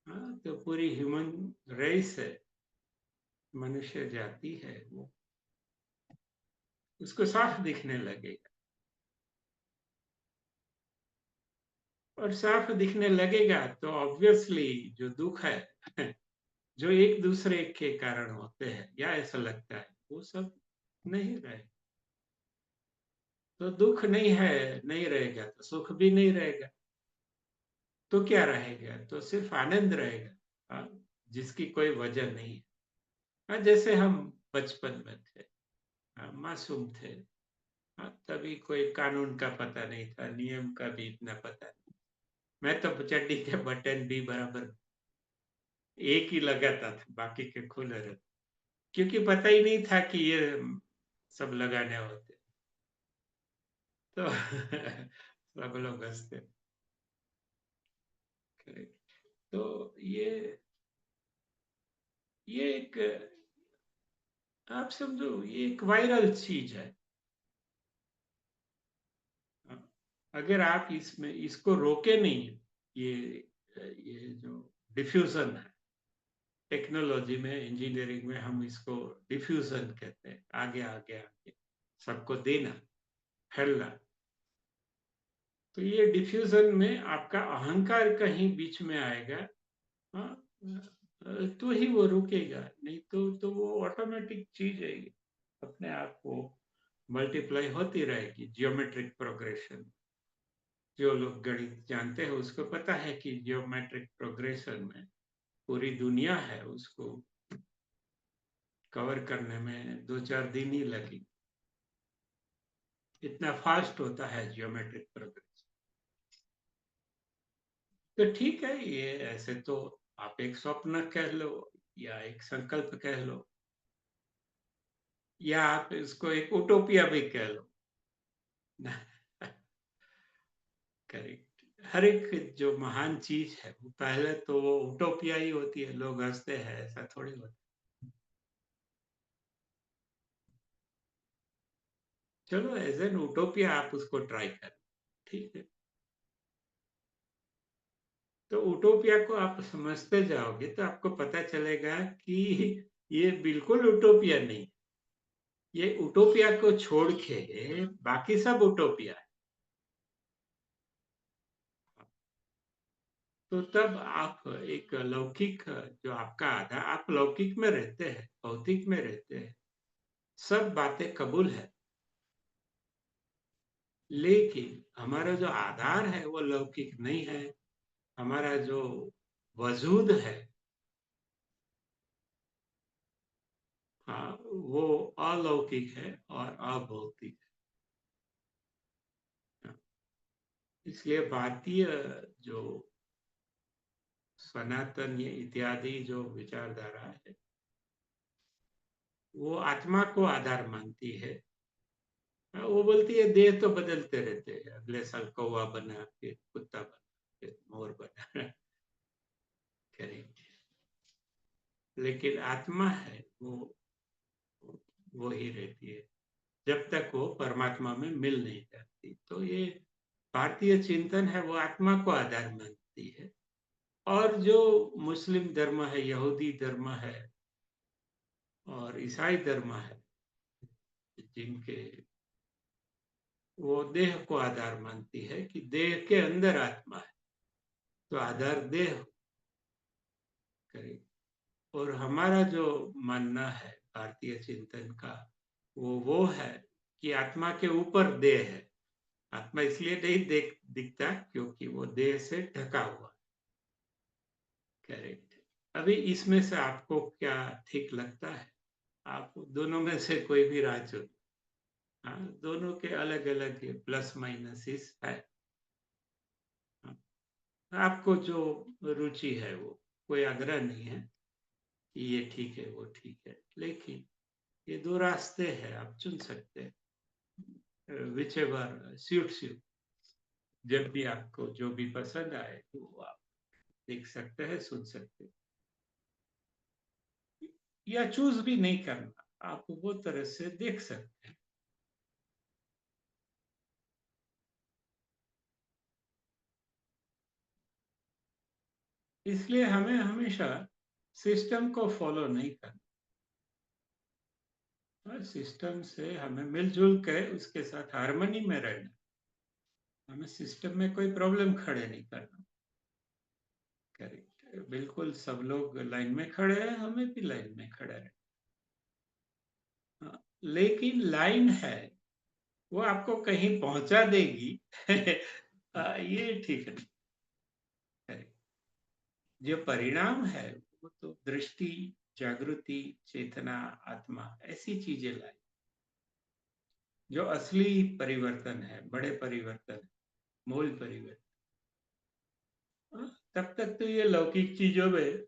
हाँ, तो पूरी ह्यूमन रेस है, मनुष्य जाति है, वो उसको साफ दिखने लगेगा। और साफ दिखने लगेगा तो ऑब्वियसली जो दुख है जो एक दूसरे के कारण होते हैं या ऐसा लगता है, वो सब नहीं रहे। तो दुख नहीं है, नहीं रहेगा तो सुख भी नहीं रहेगा। तो क्या रहेगा? तो सिर्फ आनंद रहेगा। हाँ, जिसकी कोई वजह नहीं है। हाँ, जैसे हम बचपन में थे, हाँ, मासूम थे। हाँ, तभी कोई कानून का पता नहीं था, नियम का भी इतना पता नहीं। मैं तो चड्डी के बटन भी बराबर एक ही लगाता था, बाकी के खुले रहते, क्योंकि पता ही नहीं था कि ये सब लगाने होते। तो सब लोग हंसते। तो ये एक, आप समझो, ये एक वायरल चीज है। अगर आप इसमें इसको रोके नहीं, ये ये जो डिफ्यूजन है, टेक्नोलॉजी में, इंजीनियरिंग में हम इसको डिफ्यूजन कहते हैं, आगे आगे आगे सबको देना, फैलना। तो ये डिफ्यूजन में आपका अहंकार कहीं बीच में आएगा। हाँ, तो ही वो रुकेगा, नहीं तो वो ऑटोमेटिक चीज है ये। अपने आप वो मल्टीप्लाई होती रहेगी, जियोमेट्रिक प्रोग्रेशन। जो लोग गणित जानते हैं उसको पता है कि जियोमेट्रिक प्रोग्रेशन में पूरी दुनिया है, उसको कवर करने में 2-4 दिन ही लगी। इतना फास्ट होता है जियोमेट्रिक प्रोग्रेशन। तो ठीक है, ये ऐसे तो आप एक स्वप्न कह लो या एक संकल्प कह लो, या आप इसको एक उटोपिया भी कह लो। करेक्ट। हर एक जो महान चीज है वो पहले तो वो उटोपिया ही होती है, लोग हंसते हैं, ऐसा थोड़ी होता है। चलो एज एन उटोपिया आप उसको ट्राई करो, ठीक है। तो उटोपिया को आप समझते जाओगे तो आपको पता चलेगा कि ये बिल्कुल उटोपिया नहीं। ये उटोपिया को छोड़ के बाकी सब उटोपिया है। तो तब आप एक लौकिक, जो आपका आधा, आप लौकिक में रहते हैं, भौतिक में रहते हैं, सब बातें कबूल है, लेकिन हमारा जो आधार है वो लौकिक नहीं है। हमारा जो वजूद है, हाँ, वो अलौकिक है और अभौतिक है। इसलिए भारतीय जो सनातन ये इत्यादि जो विचारधारा है, वो आत्मा को आधार मानती है। वो बोलती है देह तो बदलते रहते हैं, अगले साल कौवा बना, फिर कुत्ता बना, फिर मोर बना। करेक्ट। लेकिन आत्मा है वो ही रहती है जब तक वो परमात्मा में मिल नहीं जाती। तो ये भारतीय चिंतन है, वो आत्मा को आधार मानती है। और जो मुस्लिम धर्म है, यहूदी धर्म है और ईसाई धर्म है, जिनके वो देह को आधार मानती है कि देह के अंदर आत्मा है, तो आधार देह करे। और हमारा जो मानना है भारतीय चिंतन का, वो है कि आत्मा के ऊपर देह है। आत्मा इसलिए नहीं दिखता क्योंकि वो देह से ढका हुआ। करेक्ट। अभी इसमें से आपको क्या ठीक लगता है? आप दोनों में से कोई भी राह चुन। हाँ, दोनों के अलग अलग प्लस माइनस है। हाँ, आपको जो रुचि है वो, कोई आग्रह नहीं है कि ये ठीक है वो ठीक है, लेकिन ये दो रास्ते हैं, आप चुन सकते हैं, विच एवर सूट्स यू। जब भी आपको जो भी पसंद आए वो आप देख सकते हैं, सुन सकते हैं, या चूज भी नहीं करना, आप वो तरह से देख सकते हैं। इसलिए हमें हमेशा सिस्टम को फॉलो नहीं करना, सिस्टम से हमें मिलजुल के उसके साथ हारमोनी में रहना। हमें सिस्टम में कोई प्रॉब्लम खड़े नहीं करना। करेक्ट। बिल्कुल सब लोग लाइन में खड़े हैं, हमें भी लाइन में खड़े रहना। हाँ, लेकिन लाइन है, वो आपको कहीं पहुंचा देगी। ये ठीक नहीं। करेक्ट। जो परिणाम है वो तो दृष्टि, जागृति, चेतना, आत्मा, ऐसी चीजें लाई, जो असली परिवर्तन है, बड़े परिवर्तन, मूल परिवर्तन। हाँ, तब तक तो ये लौकिक चीजों में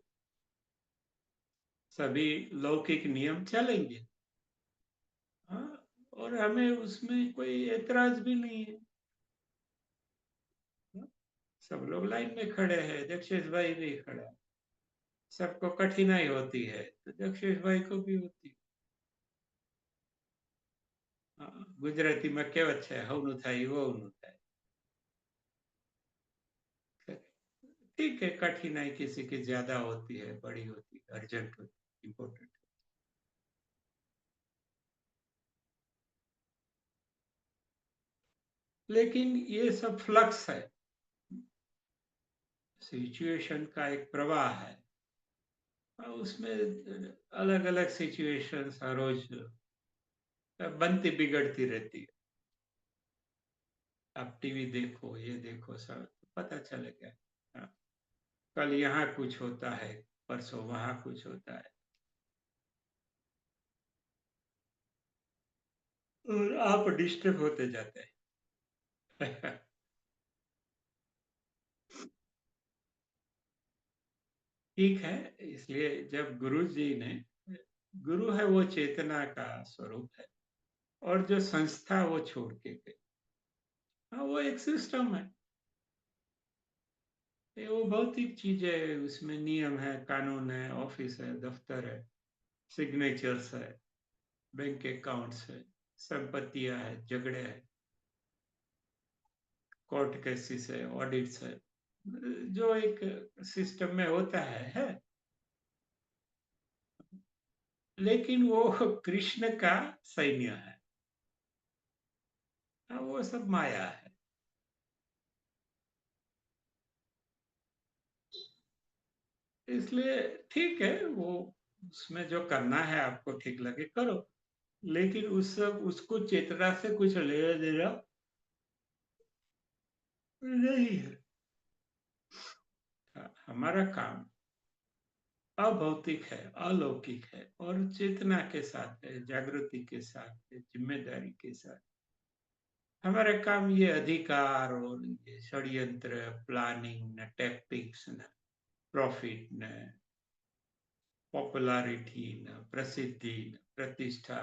सभी लौकिक नियम चलेंगे। हाँ, और हमें उसमें कोई एतराज भी नहीं है। हाँ, सब लोग लाइन में खड़े हैं, दक्षेश भाई भी खड़ा है। सबको कठिनाई होती है तो दक्षेश भाई को भी होती है। हाँ, गुजराती में कहेवत है, हवनु થાય વહુનું થાય। ठीक है, कठिनाई किसी की ज्यादा होती है, बड़ी होती है, अर्जेंट होती है, इम्पोर्टेंट। लेकिन ये सब फ्लक्स है, सिचुएशन का एक प्रवाह है, और उसमें अलग अलग सिचुएशंस हर रोज बनती बिगड़ती रहती है। आप टीवी देखो, ये देखो, सब पता चलेगा। हाँ, कल यहाँ कुछ होता है, परसों वहाँ कुछ होता है, और आप डिस्टर्ब होते जाते हैं। ठीक है, इसलिए जब गुरु जी ने, गुरु है वो चेतना का स्वरूप है, और जो संस्था वो छोड़ के गए, हाँ, वो एक सिस्टम है। ये वो भौतिक चीज है, उसमें नियम है, कानून है, ऑफिस है, दफ्तर है, सिग्नेचर्स है, बैंक अकाउंट्स है, संपत्तियां है, झगड़े है, कोर्ट केसेस है, ऑडिट्स है, जो एक सिस्टम में होता है। लेकिन वो कृष्ण का सैन्य है। हाँ, वो सब माया है। इसलिए ठीक है, वो उसमें जो करना है आपको ठीक लगे करो, लेकिन उसको चेतना से कुछ लेना देना नहीं है। हमारा काम अभौतिक है, अलौकिक है, और चेतना के साथ है, जागृति के साथ है, जिम्मेदारी के साथ। हमारा काम ये अधिकार और ये षड्यंत्र, प्लानिंग न, टैक्टिक्स न, प्रॉफिट न, पॉपुलैरिटी न, प्रसिद्धि न, प्रतिष्ठा।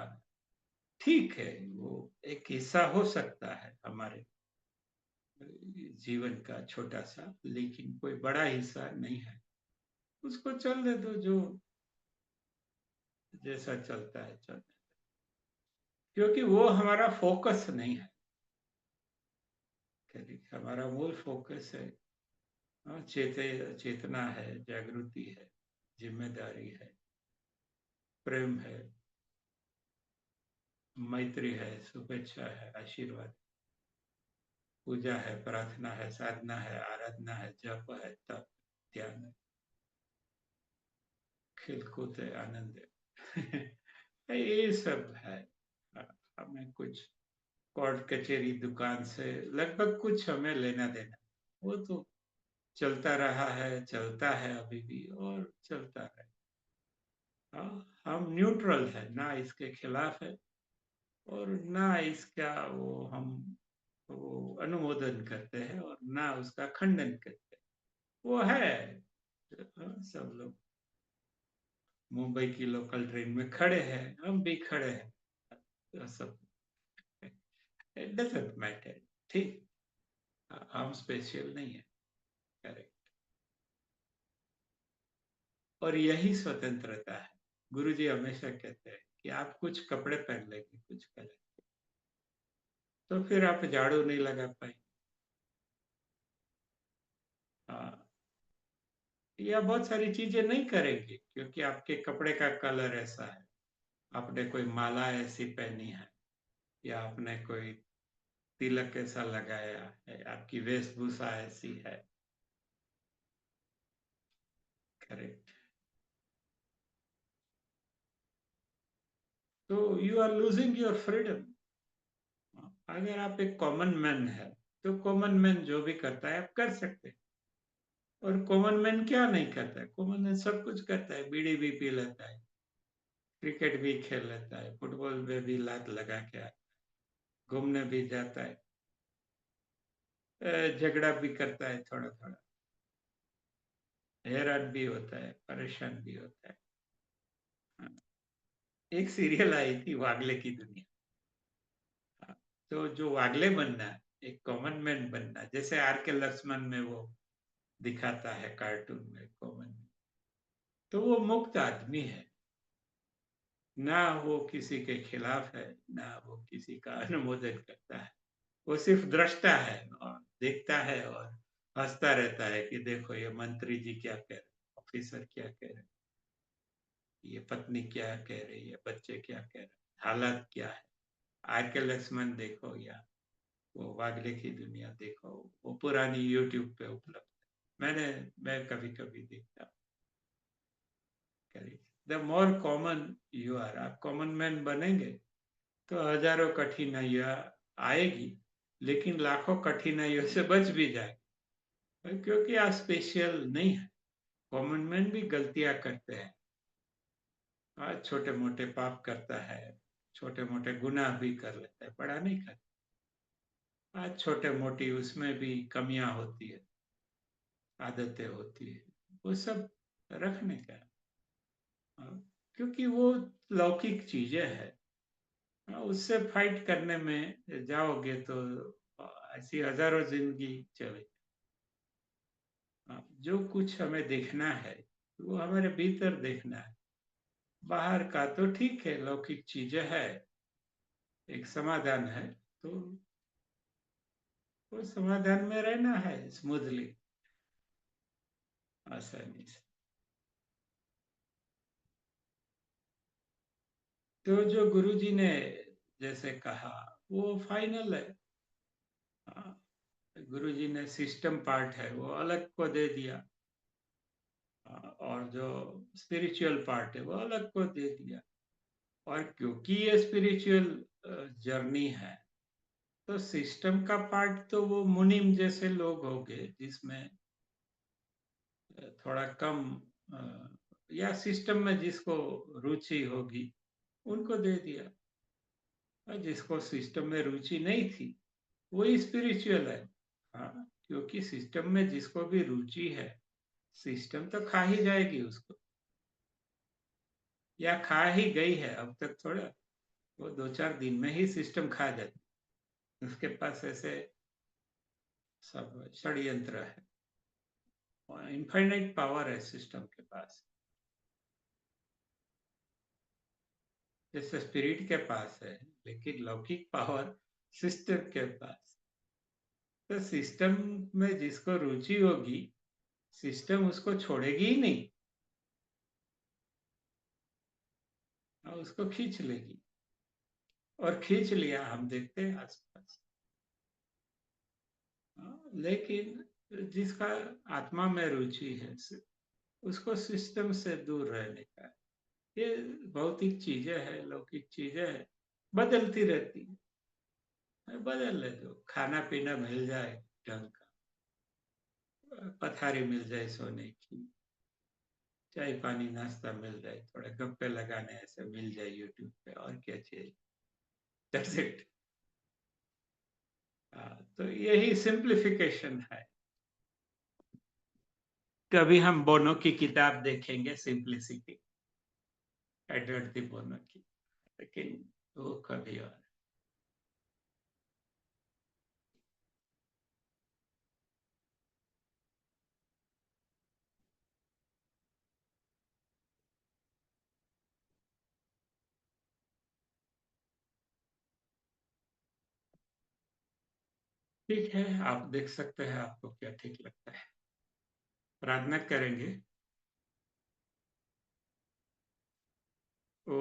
ठीक है, वो एक हिस्सा हो सकता है हमारे जीवन का छोटा सा, लेकिन कोई बड़ा हिस्सा नहीं है। उसको चलने दो, जो जैसा चलता है चलने दो, क्योंकि वो हमारा फोकस नहीं है। हमारा मूल फोकस है, हाँ, चेतना है, जागृति है, जिम्मेदारी है, प्रेम है, मैत्री है, शुभेच्छा है, आशीर्वाद, पूजा है, प्रार्थना है, साधना है, आराधना है, जप है, तप, ध्यान है, खेलकूद है, आनंद है। ये सब है। हमें कुछ कोर्ट कचहरी दुकान से लगभग कुछ हमें लेना देना, वो तो चलता रहा है, चलता है अभी भी, और चलता है। हम न्यूट्रल है, ना इसके खिलाफ है और ना इसका हम वो अनुमोदन करते हैं, और ना उसका खंडन करते हैं। वो है। सब लोग मुंबई की लोकल ट्रेन में खड़े हैं, हम भी खड़े हैं, तो सब इट डजंट मैटर। ठीक, हम स्पेशल नहीं है। करेक्ट। और यही स्वतंत्रता है। गुरुजी हमेशा कहते हैं कि आप कुछ कपड़े पहन लेंगे, कुछ कलर, तो फिर आप झाड़ू नहीं लगा पाएंगे। हाँ, या बहुत सारी चीजें नहीं करेंगे क्योंकि आपके कपड़े का कलर ऐसा है, आपने कोई माला ऐसी पहनी है, या आपने कोई तिलक ऐसा लगाया है, आपकी वेशभूषा ऐसी है। करेक्ट। तो you are losing your freedom. अगर आप एक कॉमन मैन है, तो कॉमन मैन जो भी करता है आप कर सकते हैं। और कॉमन मैन क्या नहीं करता है? कॉमन मैन सब कुछ करता है, बीड़ी भी पी लेता है, क्रिकेट भी खेल लेता है, फुटबॉल में भी लात लगा के आता है, घूमने भी जाता है, झगड़ा भी करता है थोड़ा थोड़ा, हैरान भी होता है, परेशान भी होता है। हाँ, एक सीरियल आई थी, वागले की दुनिया। हाँ, तो जो वागले बनना, एक कॉमन मैन बनना, जैसे आर के लक्ष्मण में वो दिखाता है कार्टून में कॉमन मैन, तो वो मुक्त आदमी है। ना वो किसी के खिलाफ है, ना वो किसी का अनुमोदन करता है। वो सिर्फ दृष्टा है, और देखता है और हंसता रहता है कि देखो ये मंत्री जी क्या कह रहे, ऑफिसर क्या कह रहे, ये पत्नी क्या कह रही है, बच्चे क्या कह रहे, हालात क्या है। आर के लक्ष्मण देखो, या वो वागले की दुनिया देखो, वो पुरानी यूट्यूब पे उपलब्ध है। मैं कभी कभी देखता हूँ। The more common you are, आप कॉमन मैन बनेंगे, तो हज़ारों कठिनाइयाँ आएगी, लेकिन लाखों कठिनाइयों से बच भी जाए, क्योंकि आप स्पेशल नहीं है। कॉमन मैन भी गलतियाँ करते हैं। छोटे-मोटे पाप करता है, छोटे-मोटे गुनाह भी कर लेता है, बड़ा नहीं करता। छोटे-मोटी उसमें भी कमियाँ होती है, आदतें होती है, वो सब रखने का है। क्योंकि वो लौकिक चीज़ें हैं। उससे फाइट करने में जाओगे तो ऐसी हज़ारों ज़िंदगी चले। जो कुछ हमें देखना है, वो हमारे भीतर देखना है। बाहर का तो ठीक है, लौकिक चीज़ें हैं, एक समाधान है, तो वो समाधान में रहना है स्मूथली, आसानी से। तो जो गुरुजी ने जैसे कहा, वो फाइनल है। हाँ, गुरुजी ने सिस्टम पार्ट है, वो अलग को दे दिया। और जो स्पिरिचुअल पार्ट है, वो अलग को दे दिया। और क्योंकि ये स्पिरिचुअल जर्नी है, तो सिस्टम का पार्ट तो वो मुनिम जैसे लोग होंगे, जिसमें थोड़ा कम या सिस्टम में जिसको रुचि होगी, उनको दे दिया। और जिसको सिस्टम में रुचि नहीं थी, वही स्पिरिचुअल है। हाँ, क्योंकि सिस्टम में जिसको भी रुचि है, सिस्टम तो खा ही जाएगी उसको, या खा ही गई है अब तक थोड़ा। वो 2-4 दिन में ही सिस्टम खा जाती। उसके पास ऐसे सब षड्यंत्र है, और इनफाइनाइट पावर है सिस्टम के पास, जैसे स्पिरिट के पास है, लेकिन लौकिक पावर सिस्टम के पास। तो सिस्टम में जिसको रुचि होगी, सिस्टम उसको छोड़ेगी ही नहीं, और उसको खींच लेगी। और खींच लिया, हम देखते हैं आसपास। लेकिन जिसका आत्मा में रुचि है, उसको सिस्टम से दूर रहने का है। ये भौतिक चीजें हैं, लौकिक चीजें हैं, बदलती रहती है, बदल ले दो। खाना पीना मिल जाए ढंग का, पथारी मिल जाए सोने की, चाय पानी नाश्ता मिल जाए, थोड़े गप्पे लगाने ऐसे मिल जाए यूट्यूब पे, और क्या चाहिए। That's it. तो यही सिंप्लीफिकेशन है। कभी हम बोनो की किताब देखेंगे, सिंप्लिसिटी, एडवर्ड दी बोनो की, लेकिन वो कभी और। ठीक है, आप देख सकते हैं, आपको क्या ठीक लगता है। प्रार्थना करेंगे। ओ